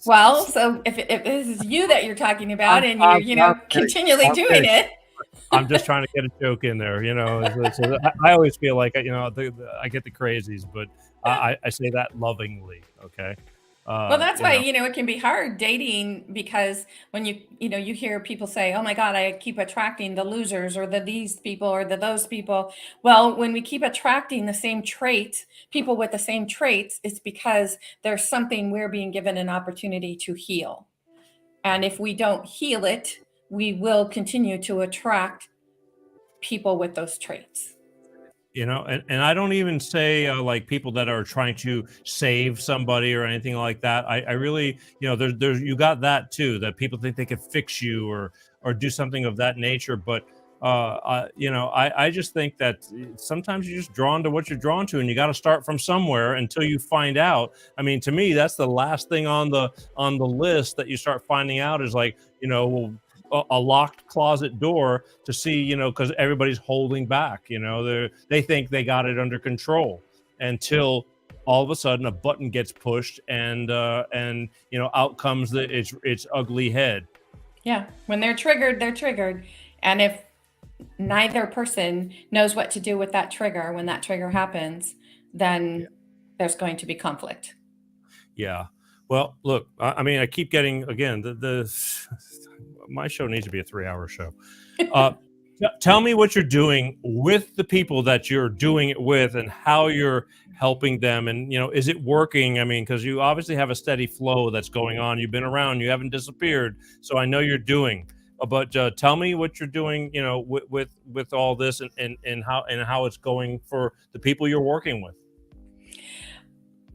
G: Well, so if this is you that you're talking about, and you're continually doing it.
A: I'm just trying to get a joke in there, So I always feel like, I get the crazies, but I say that lovingly. Okay.
G: Well, that's why, it can be hard dating, because when you hear people say, oh my God, I keep attracting the losers, or these people, or those people. Well, when we keep attracting the same traits, people with the same traits, it's because there's something we're being given an opportunity to heal. And if we don't heal it, we will continue to attract people with those traits.
A: And I don't even say like people that are trying to save somebody or anything like that. I really, there's you got that too, that people think they could fix you or do something of that nature. But I just think that sometimes you're just drawn to what you're drawn to, and you got to start from somewhere until you find out. To me, that's the last thing on the list that you start finding out is like, a locked closet door to see, because everybody's holding back, they think they got it under control until all of a sudden a button gets pushed and out comes its ugly head.
G: Yeah. When they're triggered, they're triggered. And if neither person knows what to do with that trigger when that trigger happens, then there's going to be conflict.
A: Yeah. Well, look, I mean, I keep getting, again, my show needs to be a 3-hour show. Tell me what you're doing with the people that you're doing it with and how you're helping them. And, is it working? I mean, because you obviously have a steady flow that's going on. You've been around, you haven't disappeared. So I know you're doing, but tell me what you're doing, with all this and how it's going for the people you're working with.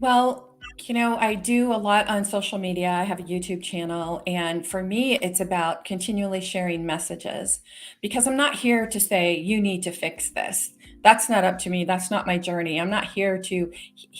G: Well, I do a lot on social media. I have a YouTube channel, and for me, it's about continually sharing messages because I'm not here to say, you need to fix this. That's not up to me. That's not my journey. I'm not here to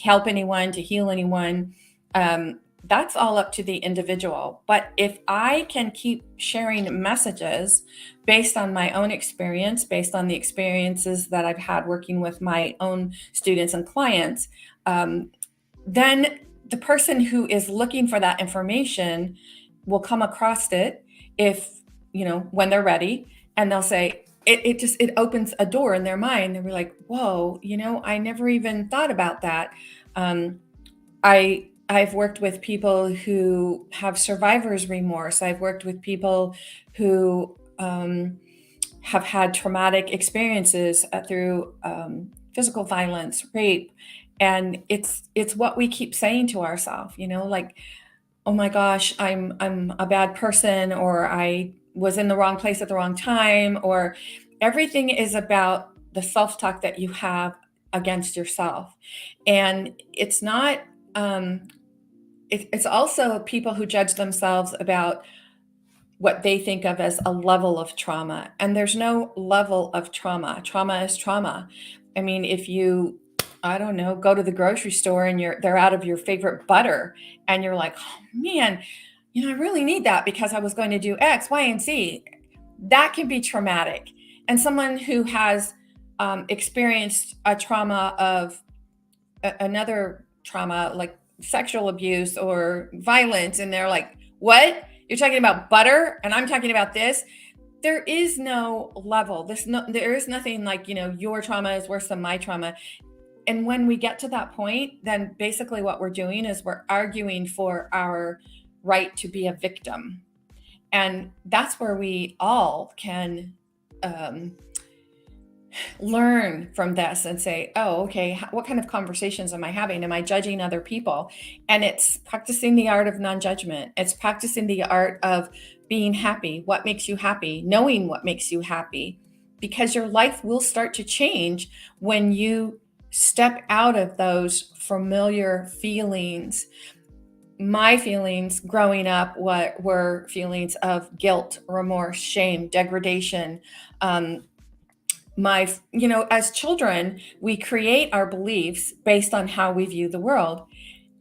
G: help anyone, to heal anyone. That's all up to the individual. But if I can keep sharing messages based on my own experience, based on the experiences that I've had working with my own students and clients, then the person who is looking for that information will come across it if, when they're ready, and they'll say, it opens a door in their mind. They'll be like, whoa, I never even thought about that. I've worked with people who have survivor's remorse. I've worked with people who have had traumatic experiences through physical violence, rape. And it's what we keep saying to ourselves, like, oh my gosh, I'm a bad person, or I was in the wrong place at the wrong time, or everything is about the self-talk that you have against yourself. And it's not, it's also people who judge themselves about what they think of as a level of trauma. And there's no level of trauma. Trauma is trauma. I mean, if you, I don't know, go to the grocery store and they're out of your favorite butter and you're like, oh man, I really need that because I was going to do X, Y, and Z. That can be traumatic. And someone who has experienced a trauma of another trauma, like sexual abuse or violence, and they're like, what? You're talking about butter and I'm talking about this? There is no level. There is nothing like, your trauma is worse than my trauma. And when we get to that point, then basically what we're doing is we're arguing for our right to be a victim. And that's where we all can learn from this and say, oh, okay, what kind of conversations am I having? Am I judging other people? And it's practicing the art of non-judgment. It's practicing the art of being happy. What makes you happy? Knowing what makes you happy. Because your life will start to change when you step out of those familiar feelings. My feelings growing up were feelings of guilt, remorse, shame, degradation. As children, we create our beliefs based on how we view the world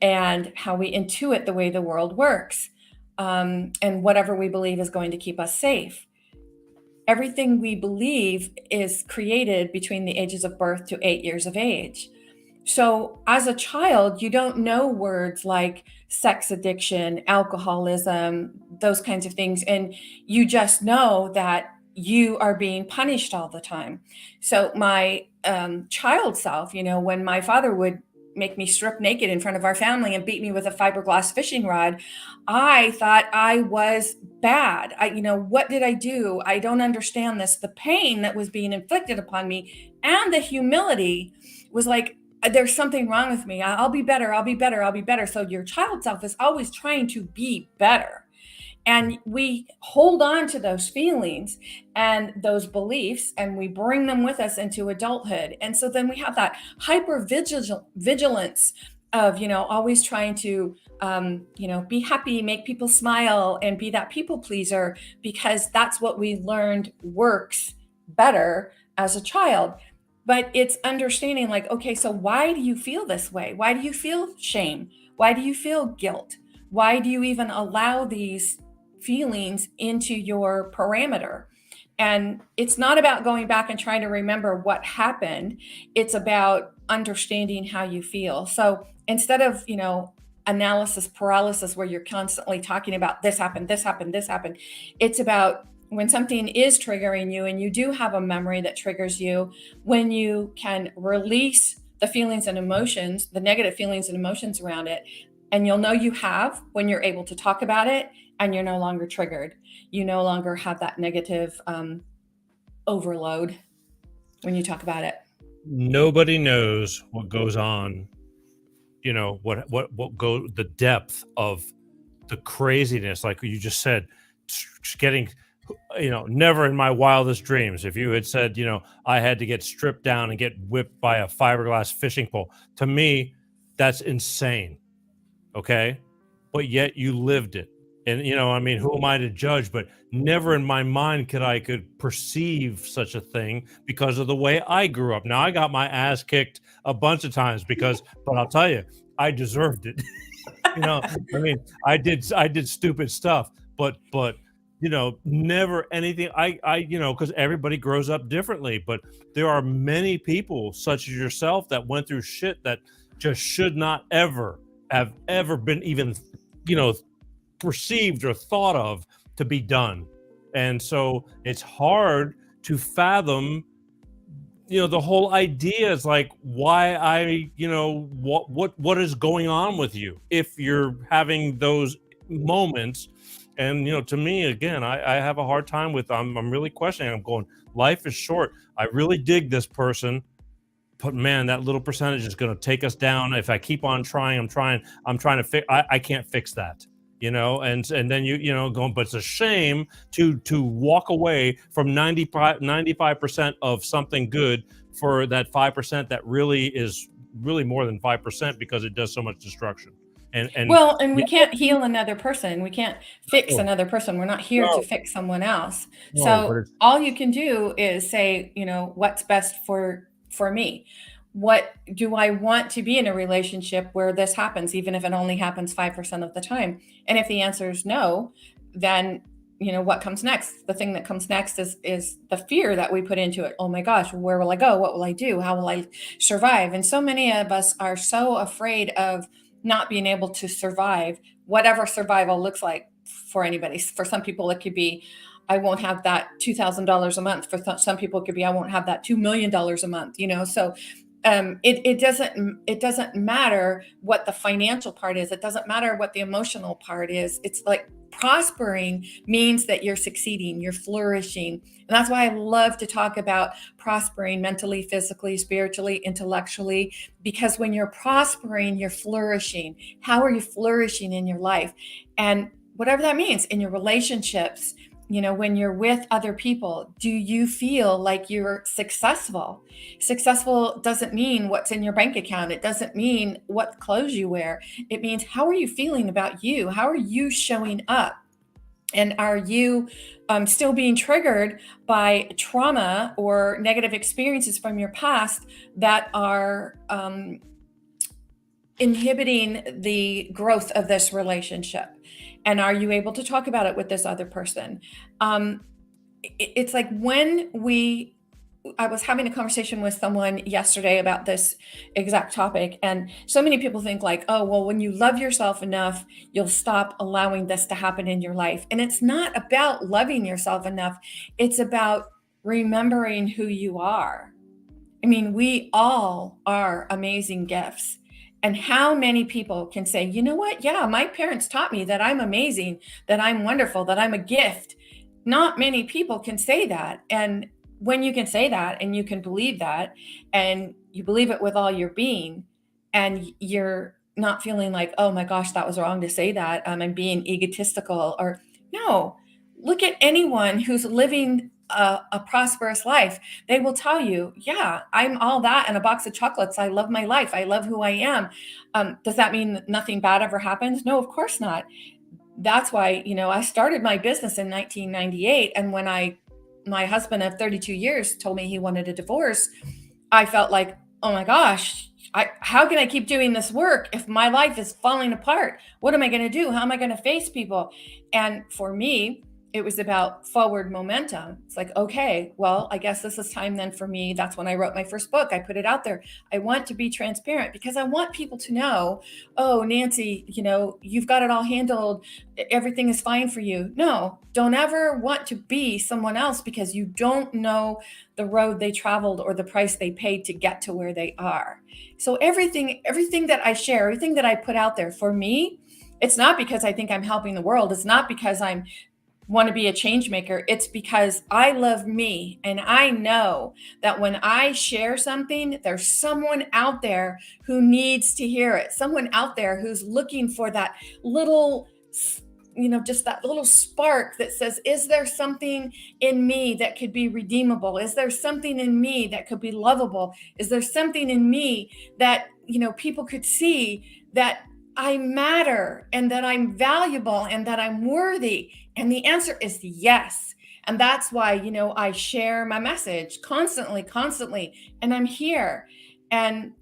G: and how we intuit the way the world works, and whatever we believe is going to keep us safe. Everything we believe is created between the ages of birth to 8 years of age. So as a child, you don't know words like sex addiction, alcoholism, those kinds of things. And you just know that you are being punished all the time. So my child self, when my father would make me strip naked in front of our family and beat me with a fiberglass fishing rod, I thought I was bad. What did I do? I don't understand this. The pain that was being inflicted upon me and the humility was like, there's something wrong with me. I'll be better. I'll be better. I'll be better. So your child self is always trying to be better. And we hold on to those feelings and those beliefs, and we bring them with us into adulthood. And so then we have that hyper vigilance of, always trying to, be happy, make people smile, and be that people pleaser, because that's what we learned works better as a child. But it's understanding like, okay, so why do you feel this way? Why do you feel shame? Why do you feel guilt? Why do you even allow these feelings into your parameter? And it's not about going back and trying to remember what happened. It's about understanding how you feel. So instead of, analysis paralysis, where you're constantly talking about this happened, this happened, this happened, it's about when something is triggering you and you do have a memory that triggers you, when you can release the feelings and emotions, the negative feelings and emotions around it, and you'll know you have when you're able to talk about it and you're no longer triggered. You no longer have that negative overload when you talk about it.
A: Nobody knows what goes on, what go the depth of the craziness, like you just said, getting, never in my wildest dreams, if you had said, I had to get stripped down and get whipped by a fiberglass fishing pole, to me, that's insane. Okay. But yet you lived it. And, who am I to judge? But never in my mind could perceive such a thing because of the way I grew up. Now, I got my ass kicked a bunch of times but I'll tell you, I deserved it. I did stupid stuff, but never anything. Because everybody grows up differently, but there are many people such as yourself that went through shit that just should not ever have ever been even, perceived or thought of to be done. And so it's hard to fathom, the whole idea is like, why what is going on with you if you're having those moments. And to me, again, I have a hard time with, I'm really questioning. I'm going, life is short. I really dig this person, but man, that little percentage is going to take us down. If I keep on trying, I'm trying to fix, I can't fix that, and then going, but it's a shame to walk away from 95% of something good for that 5% that really is really more than 5% because it does so much destruction. And
G: we can't heal another person. We can't fix another person. We're not here to fix someone else. So all you can do is say, what's best for me? What do I want to be in a relationship where this happens, even if it only happens 5% of the time? And if the answer is no, then what comes next? The thing that comes next is the fear that we put into it. Oh my gosh, where will I go? What will I do? How will I survive? And so many of us are so afraid of not being able to survive, whatever survival looks like for anybody. For some people, it could be, I won't have that $2,000 a month. For some people, it could be, I won't have that $2 million a month. So it doesn't matter what the financial part is. It doesn't matter what the emotional part is. It's like prospering means that you're succeeding, you're flourishing. And that's why I love to talk about prospering mentally, physically, spiritually, intellectually, because when you're prospering, you're flourishing. How are you flourishing in your life? And whatever that means, in your relationships, when you're with other people, do you feel like you're successful? Successful doesn't mean what's in your bank account. It doesn't mean what clothes you wear. It means, how are you feeling about you? How are you showing up? And are you still being triggered by trauma or negative experiences from your past that are inhibiting the growth of this relationship? And are you able to talk about it with this other person? It's like I was having a conversation with someone yesterday about this exact topic. And so many people think like, oh, well, when you love yourself enough, you'll stop allowing this to happen in your life. And it's not about loving yourself enough. It's about remembering who you are. I mean, we all are amazing gifts. And how many people can say, you know what? Yeah, my parents taught me that I'm amazing, that I'm wonderful, that I'm a gift. Not many people can say that. And when you can say that and you can believe that and you believe it with all your being, and you're not feeling like, oh my gosh, that was wrong to say that, I'm being egotistical, or no, look at anyone who's living a prosperous life. They will tell you, yeah, I'm all that and a box of chocolates. I love my life. I love who I am. Does that mean nothing bad ever happens? No, of course not. That's why, I started my business in 1998. And when my husband of 32 years told me he wanted a divorce, I felt like, oh my gosh, how can I keep doing this work if my life is falling apart? What am I going to do? How am I going to face people? And for me, it was about forward momentum. It's like, okay, well, I guess this is time then for me. That's when I wrote my first book. I put it out there. I want to be transparent because I want people to know, oh, Nancy, you've got it all handled. Everything is fine for you. No, don't ever want to be someone else because you don't know the road they traveled or the price they paid to get to where they are. So everything that I share, everything that I put out there, for me, it's not because I think I'm helping the world. It's not because I'm want to be a change maker. It's because I love me, and I know that when I share something, there's someone out there who needs to hear it. Someone out there who's looking for that little, just that little spark that says, is there something in me that could be redeemable? Is there something in me that could be lovable? Is there something in me that, people could see that I matter and that I'm valuable and that I'm worthy? And the answer is yes. And that's why, I share my message constantly, and I'm here. And,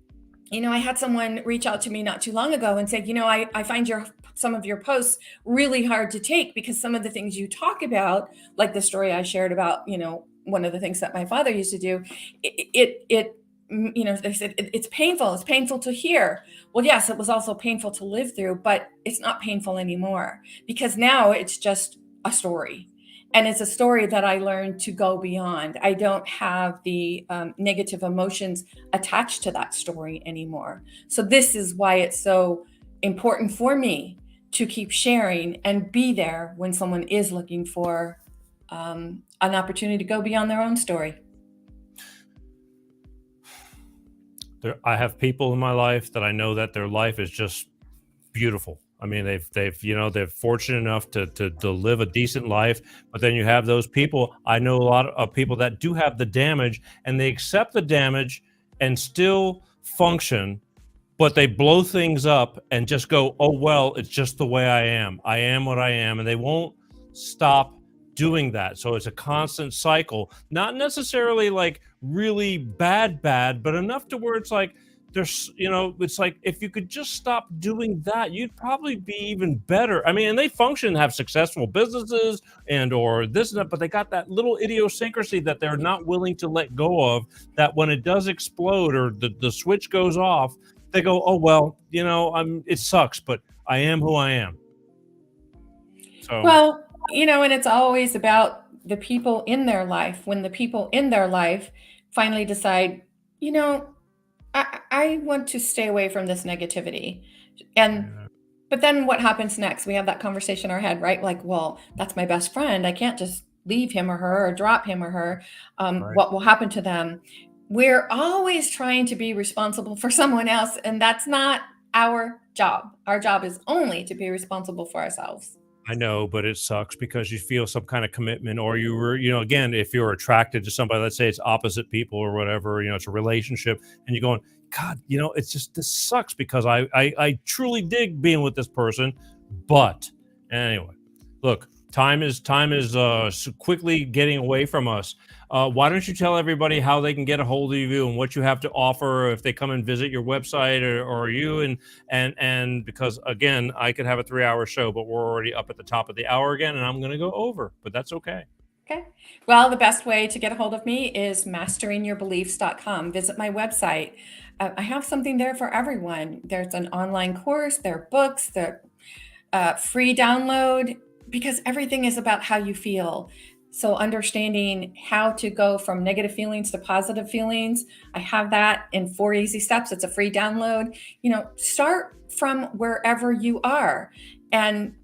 G: I had someone reach out to me not too long ago and said, I find some of your posts really hard to take because some of the things you talk about, like the story I shared about, one of the things that my father used to do, they said it's painful. It's painful to hear. Well, yes, it was also painful to live through, but it's not painful anymore because now it's just a story. And it's a story that I learned to go beyond. I don't have the negative emotions attached to that story anymore. So this is why it's so important for me to keep sharing and be there when someone is looking for an opportunity to go beyond their own story.
A: I have people in my life that I know that their life is just beautiful. I mean, they're fortunate enough to live a decent life, but then you have those people. I know a lot of people that do have the damage, and they accept the damage and still function, but they blow things up and just go, oh, well, it's just the way I am. I am what I am, and they won't stop doing that. So it's a constant cycle, not necessarily like really bad, but enough to where it's like, it's like if you could just stop doing that, you'd probably be even better. I mean, and they function, have successful businesses and or this and that, but they got that little idiosyncrasy that they're not willing to let go of, that when it does explode or the switch goes off, they go, oh, well, it sucks, but I am who I am. So,
G: well, and it's always about the people in their life. When the people in their life finally decide, I want to stay away from this negativity. But then what happens next? We have that conversation in our head, right? Like, well, that's my best friend. I can't just leave him or her or drop him or her.
A: Right.
G: What will happen to them? We're always trying to be responsible for someone else, and that's not our job. Our job is only to be responsible for ourselves.
A: I know, but it sucks because you feel some kind of commitment, or you were, again, if you're attracted to somebody, let's say it's opposite people or whatever, it's a relationship, and you're going, God, it's just, this sucks because I truly dig being with this person. But anyway, look, time is so quickly getting away from us. Why don't you tell everybody how they can get a hold of you and what you have to offer if they come and visit your website or you, and because again, I could have a 3-hour show, but we're already up at the top of the hour again, and I'm going to go over, but that's okay.
G: Okay. Well, the best way to get a hold of me is masteringyourbeliefs.com. Visit my website. I have something there for everyone. There's an online course, there are books, there are free download, because everything is about how you feel. So understanding how to go from negative feelings to positive feelings, I have that in 4 easy steps. It's a free download. Start from wherever you are. And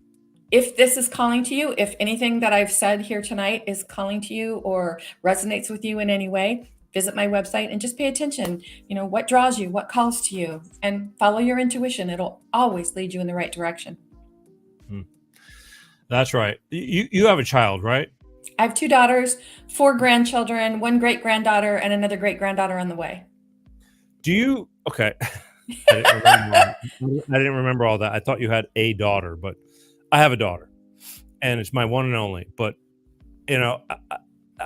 G: if this is calling to you, if anything that I've said here tonight is calling to you or resonates with you in any way, visit my website and just pay attention. What draws you, what calls to you, and follow your intuition. It'll always lead you in the right direction.
A: That's right. You have a child, right?
G: I have 2 daughters, 4 grandchildren, 1 great-granddaughter, and another great-granddaughter on the way.
A: Okay. I didn't remember all that. I thought you had a daughter, but I have a daughter, and it's my one and only. But,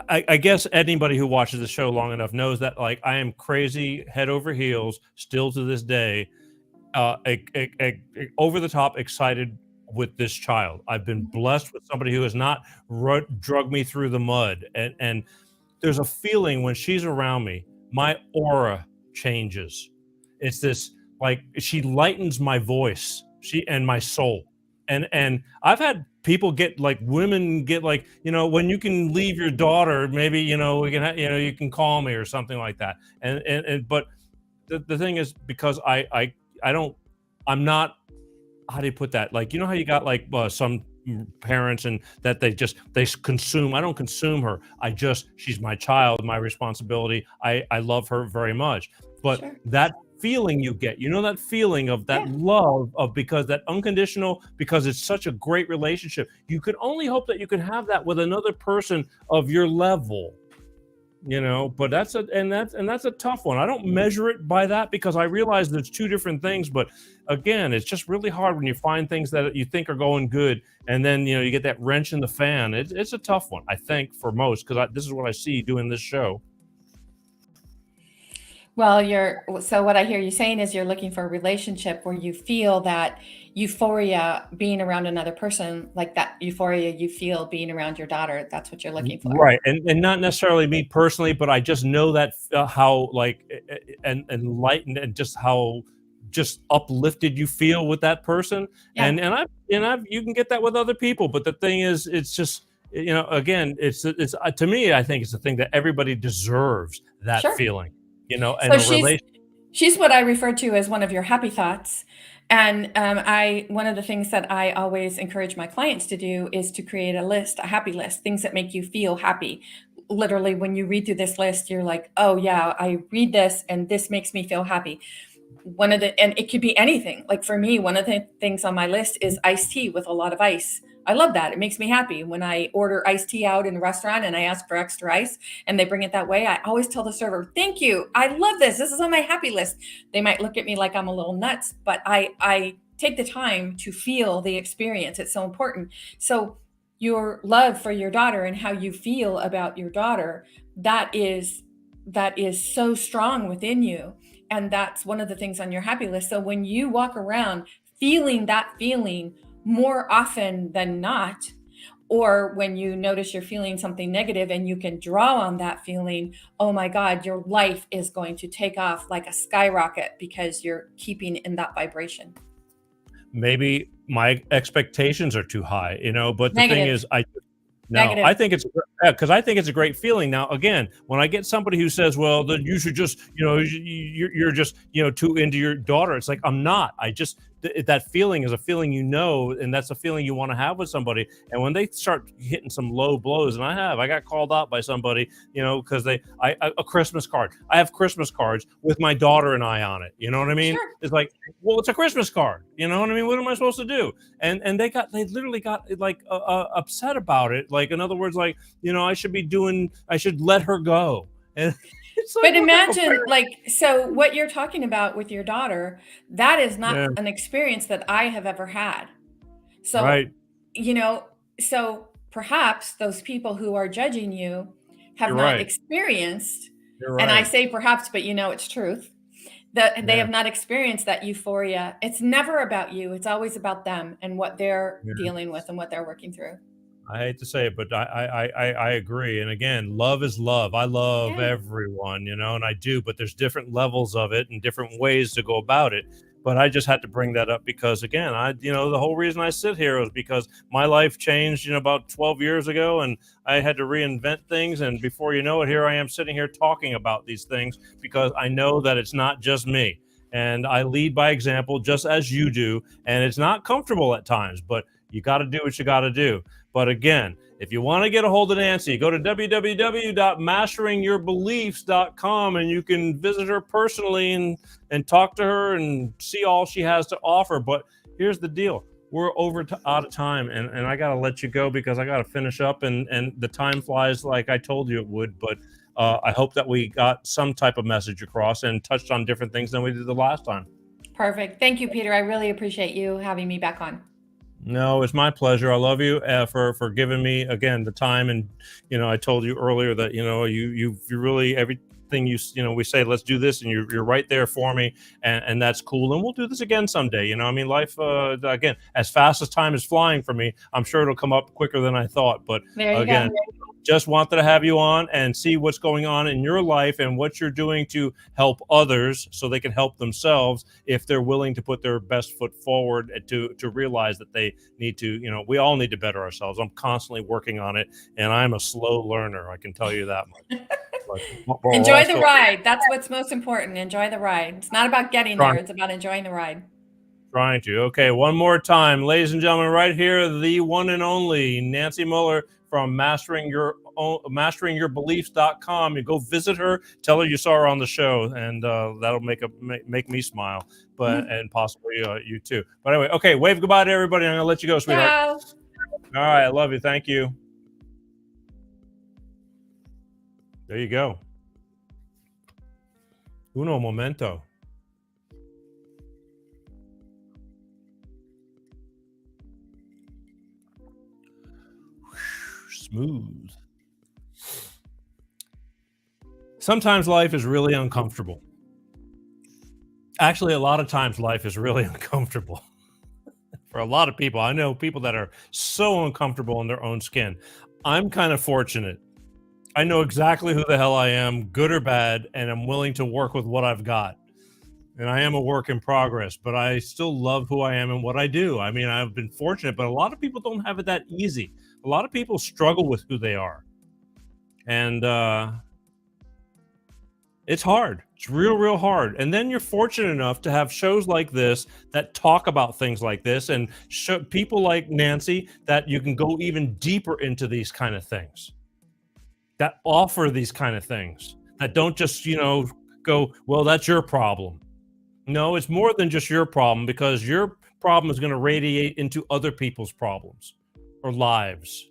A: I guess anybody who watches the show long enough knows that, like, I am crazy head over heels still to this day, over the top excited with this child. I've been blessed with somebody who has not drug me through the mud. And there's a feeling when she's around me, my aura changes. It's this, like, she lightens my voice, and my soul. And I've had people get, like, women get, like, when you can leave your daughter, maybe, we can, you can call me or something like that. But the thing is, because I'm not, how do you put that? Like, how you got, like, some parents, and that they consume. I don't consume her. She's my child, my responsibility. I love her very much. But
G: Sure.
A: that feeling you get, that feeling of that love, of, because that unconditional, because it's such a great relationship. You could only hope that you can have that with another person of your level. But that's a tough one. I don't measure it by that, because I realize there's two different things. But again, it's just really hard when you find things that you think are going good, and then you get that wrench in the fan. It's a tough one, I think, for most, because this is what I see doing this show.
G: Well, so what I hear you saying is you're looking for a relationship where you feel that euphoria being around another person, like that euphoria you feel being around your daughter. That's what you're looking for.
A: Right. And not necessarily me personally, but I just know that how, like, and enlightened, and just how just uplifted you feel with that person.
G: Yeah.
A: And you can get that with other people. But the thing is, it's just, again, it's to me, I think it's the thing that everybody deserves, that
G: Sure.
A: feeling. And
G: So she's what I refer to as one of your happy thoughts. And one of the things that I always encourage my clients to do is to create a happy list, things that make you feel happy. Literally, when you read through this list, you're like, oh yeah, I read this and this makes me feel happy. And it could be anything. Like for me, one of the things on my list is iced tea with a lot of ice. I love that. It makes me happy. When I order iced tea out in a restaurant and I ask for extra ice and they bring it that way, I always tell the server, thank you. I love this. This is on my happy list. They might look at me like I'm a little nuts, but I take the time to feel the experience. It's so important. So your love for your daughter and how you feel about your daughter, that is so strong within you. And that's one of the things on your happy list. So when you walk around feeling that feeling more often than not, or when you notice you're feeling something negative and you can draw on that feeling, oh my God, your life is going to take off like a skyrocket because you're keeping in that vibration.
A: Maybe my expectations are too high, but the
G: Negative.
A: thing is,
G: Negative.
A: I think it's because I think it's a great feeling. Now, again, when I get somebody who says, "Well, then you should just, you're just, too into your daughter," it's like, I'm not. That feeling is a feeling, and that's a feeling you want to have with somebody. And when they start hitting some low blows, and I got called out by somebody, because a Christmas card. I have Christmas cards with my daughter and I on it. You know what I mean?
G: Sure.
A: It's like, well, it's a Christmas card. You know what I mean? What am I supposed to do? And they literally got like upset about it. Like, in other words, like, I should let her go. And it's like,
G: But imagine, so what you're talking about with your daughter, that is not an experience that I have ever had. So,
A: right.
G: So perhaps those people who are judging you have
A: You're
G: not
A: right.
G: experienced,
A: You're
G: and I
A: right.
G: say perhaps, but it's truth, that they have not experienced that euphoria. It's never about you. It's always about them and what they're dealing with and what they're working through.
A: I hate to say it, but I agree. And again, love is love. I love everyone, and I do, but there's different levels of it and different ways to go about it. But I just had to bring that up because, again, the whole reason I sit here was because my life changed, about 12 years ago, and I had to reinvent things. And before you know it, here I am sitting here talking about these things because I know that it's not just me. And I lead by example, just as you do. And it's not comfortable at times, but you got to do what you got to do. But again, if you want to get a hold of Nancy, go to www.masteringyourbeliefs.com and you can visit her personally and talk to her and see all she has to offer. But here's the deal. We're out of time, and I got to let you go because I got to finish up, and the time flies like I told you it would. But I hope that we got some type of message across and touched on different things than we did the last time.
G: Perfect. Thank you, Peter. I really appreciate you having me back on.
A: No, it's my pleasure. I love you for giving me again the time, and I told you earlier that you really everything we say let's do this, and you're right there for me, and that's cool. And we'll do this again someday. I mean, life again, as fast as time is flying for me, I'm sure it'll come up quicker than I thought. But
G: There you
A: again,
G: go.
A: just wanted to have you on and see what's going on in your life and what you're doing to help others so they can help themselves if they're willing to put their best foot forward to realize that they need to, we all need to better ourselves. I'm constantly working on it, and I'm a slow learner, I can tell you that much. But we're
G: Enjoy the
A: also
G: ride. That's what's most important. Enjoy the ride. It's not about getting there. It's about enjoying the ride.
A: trying to. Okay, one more time, ladies and gentlemen, right here, the one and only Nancy Mueller from masteringyourbeliefs.com. You go visit her, tell her you saw her on the show, and that'll make me smile, but and possibly you too. But anyway, okay, wave goodbye to everybody. I'm gonna let you go, sweetheart.
G: Ciao.
A: All right, I love you. Thank you. There you go. Uno momento. Smooth. Sometimes life is really uncomfortable. Actually, a lot of times life is really uncomfortable for a lot of people. I know people that are so uncomfortable in their own skin. I'm kind of fortunate. I know exactly who the hell I am, good or bad, and I'm willing to work with what I've got. And I am a work in progress, but I still love who I am and what I do. I mean, I've been fortunate, but a lot of people don't have it that easy. A lot of people struggle with who they are. And it's hard. It's real hard. And then you're fortunate enough to have shows like this that talk about things like this, and show people like Nancy that you can go even deeper into these kind of things, that offer these kind of things, that don't just, go, well, that's your problem. No, it's more than just your problem, because your problem is going to radiate into other people's problems or lives.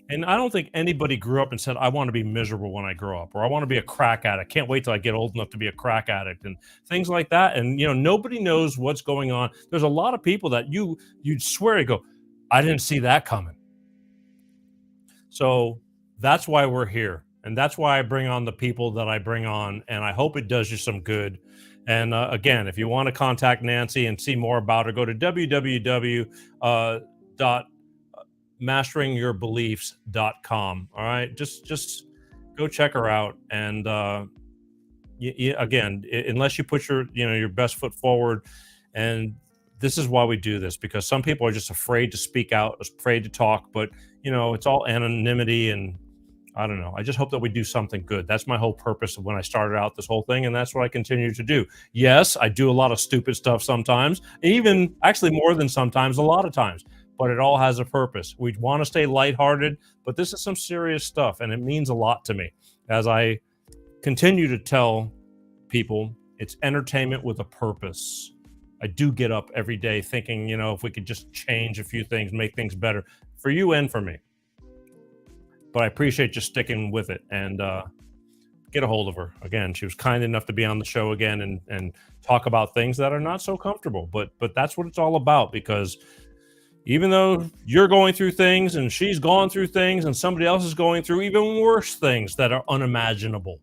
A: And I don't think anybody grew up and said, I want to be miserable when I grow up, or I want to be a crack addict. Can't wait till I get old enough to be a crack addict and things like that. And, nobody knows what's going on. There's a lot of people that you'd swear to go, I didn't see that coming. So that's why we're here. And that's why I bring on the people that I bring on. And I hope it does you some good. And again, if you want to contact Nancy and see more about her, go to www.masteringyourbeliefs.com. All right, just go check her out. And again, unless you put your best foot forward, and this is why we do this, because some people are just afraid to speak out, afraid to talk. But it's all anonymity, and I don't know. I just hope that we do something good. That's my whole purpose of when I started out this whole thing, and that's what I continue to do. Yes, I do a lot of stupid stuff sometimes, even actually more than sometimes, a lot of times, but it all has a purpose. We want to stay lighthearted, but this is some serious stuff, and it means a lot to me. As I continue to tell people, it's entertainment with a purpose. I do get up every day thinking, if we could just change a few things, make things better for you and for me. But I appreciate you sticking with it, and get a hold of her. Again, she was kind enough to be on the show again and talk about things that are not so comfortable. But that's what it's all about, because even though you're going through things and she's gone through things and somebody else is going through even worse things that are unimaginable,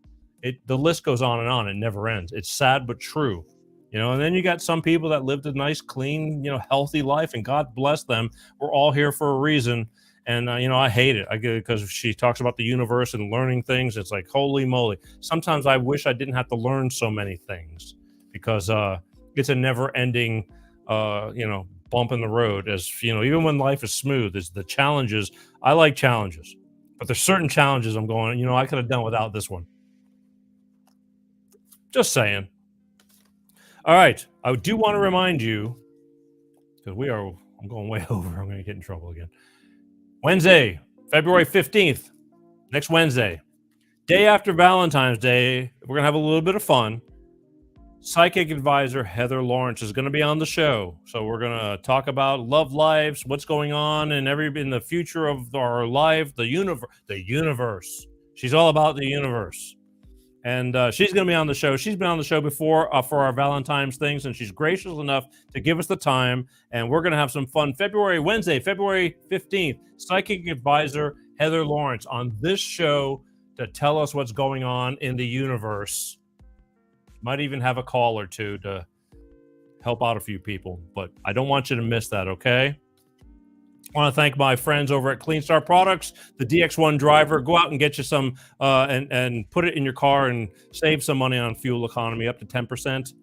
A: the list goes on and on. It never ends. It's sad but true. And then you got some people that lived a nice, clean, healthy life, and God bless them. We're all here for a reason. And, I hate it because she talks about the universe and learning things. It's like, holy moly. Sometimes I wish I didn't have to learn so many things, because it's a never ending, bump in the road. As even when life is smooth, is the challenges. I like challenges, but there's certain challenges I'm going, I could have done without this one. Just saying. All right. I do want to remind you, because I'm going way over. I'm going to get in trouble again. Wednesday, February 15th, next Wednesday, day after Valentine's Day, we're going to have a little bit of fun. Psychic advisor Heather Lawrence is going to be on the show. So we're going to talk about love lives, what's going on in the future of our life, the universe. She's all about the universe. And she's going to be on the show. She's been on the show before for our Valentine's things, and she's gracious enough to give us the time. And we're going to have some fun. Wednesday, February 15th, psychic advisor Heather Lawrence on this show to tell us what's going on in the universe. Might even have a call or two to help out a few people, but I don't want you to miss that, okay? I want to thank my friends over at Clean Star Products, the DX1 driver. Go out and get you some and put it in your car and save some money on fuel economy, up to 10%.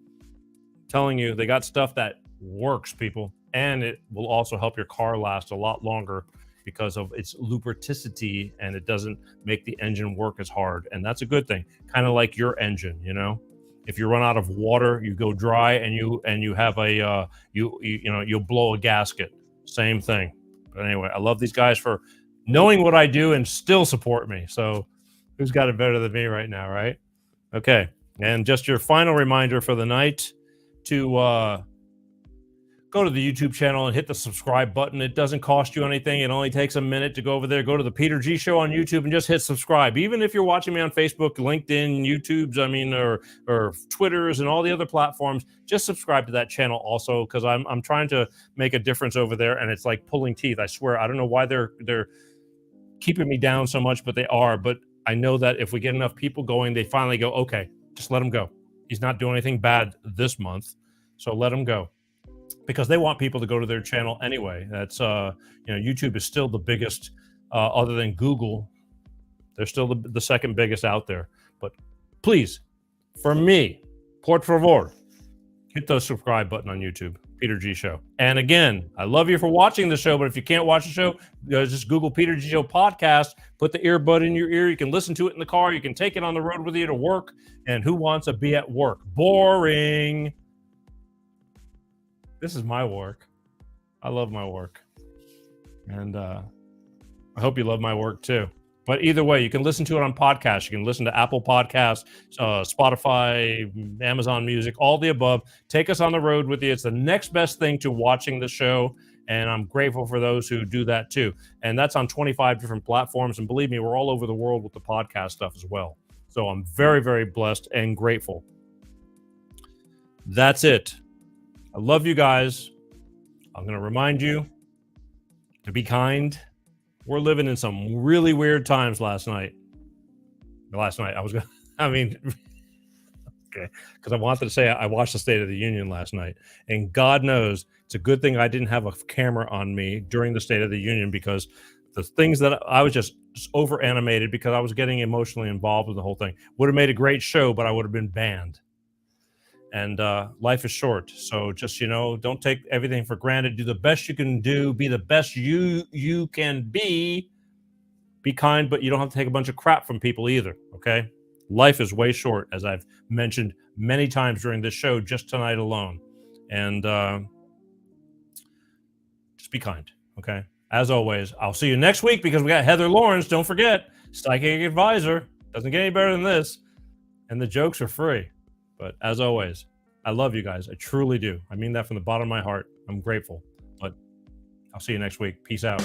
A: Telling you, they got stuff that works, people, and it will also help your car last a lot longer because of its lubricity, and it doesn't make the engine work as hard, and that's a good thing. Kind of like your engine, you know. If you run out of water, you go dry, and you have a you'll blow a gasket. Same thing. But anyway, I love these guys for knowing what I do and still support me. So who's got it better than me right now, right? Okay. And just your final reminder for the night to go to the YouTube channel and hit the subscribe button. It doesn't cost you anything. It only takes a minute to go over there. Go to the Peter G Show on YouTube and just hit subscribe. Even if you're watching me on Facebook, LinkedIn, YouTube's, or Twitter's and all the other platforms, just subscribe to that channel also, because I'm trying to make a difference over there, and it's like pulling teeth. I swear, I don't know why they're keeping me down so much, but they are. But I know that if we get enough people going, they finally go, okay, just let him go. He's not doing anything bad this month, so let him go. Because they want people to go to their channel anyway. That's YouTube is still the biggest, other than Google. They're still the second biggest out there. But please, for me, por favor, hit the subscribe button on YouTube, Peter G Show. And again, I love you for watching the show, but if you can't watch the show, just Google Peter G Show podcast, put the earbud in your ear. You can listen to it in the car. You can take it on the road with you to work. And who wants to be at work? Boring. This is my work. I love my work. And I hope you love my work too. But either way, you can listen to it on podcasts. You can listen to Apple Podcasts, Spotify, Amazon Music, all the above. Take us on the road with you. It's the next best thing to watching the show. And I'm grateful for those who do that too. And that's on 25 different platforms. And believe me, we're all over the world with the podcast stuff as well. So I'm very, very blessed and grateful. That's it. I love you guys. I'm going to remind you to be kind. We're living in some really weird times last night. I was going to, okay, because I wanted to say I watched the State of the Union last night. And God knows it's a good thing I didn't have a camera on me during the State of the Union, because the things that I was just over animated because I was getting emotionally involved with the whole thing. Would have made a great show, but I would have been banned. And life is short. So just, don't take everything for granted. Do the best you can do. Be the best you can be. Be kind, but you don't have to take a bunch of crap from people either, okay? Life is way short, as I've mentioned many times during this show, just tonight alone. And just be kind, okay? As always, I'll see you next week, because we got Heather Lawrence. Don't forget, psychic advisor. Doesn't get any better than this. And the jokes are free. But as always, I love you guys. I truly do. I mean that from the bottom of my heart. I'm grateful. But I'll see you next week. Peace out.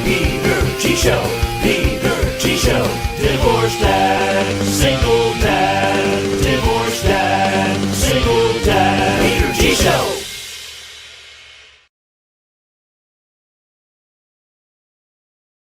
F: Peter G Show. Peter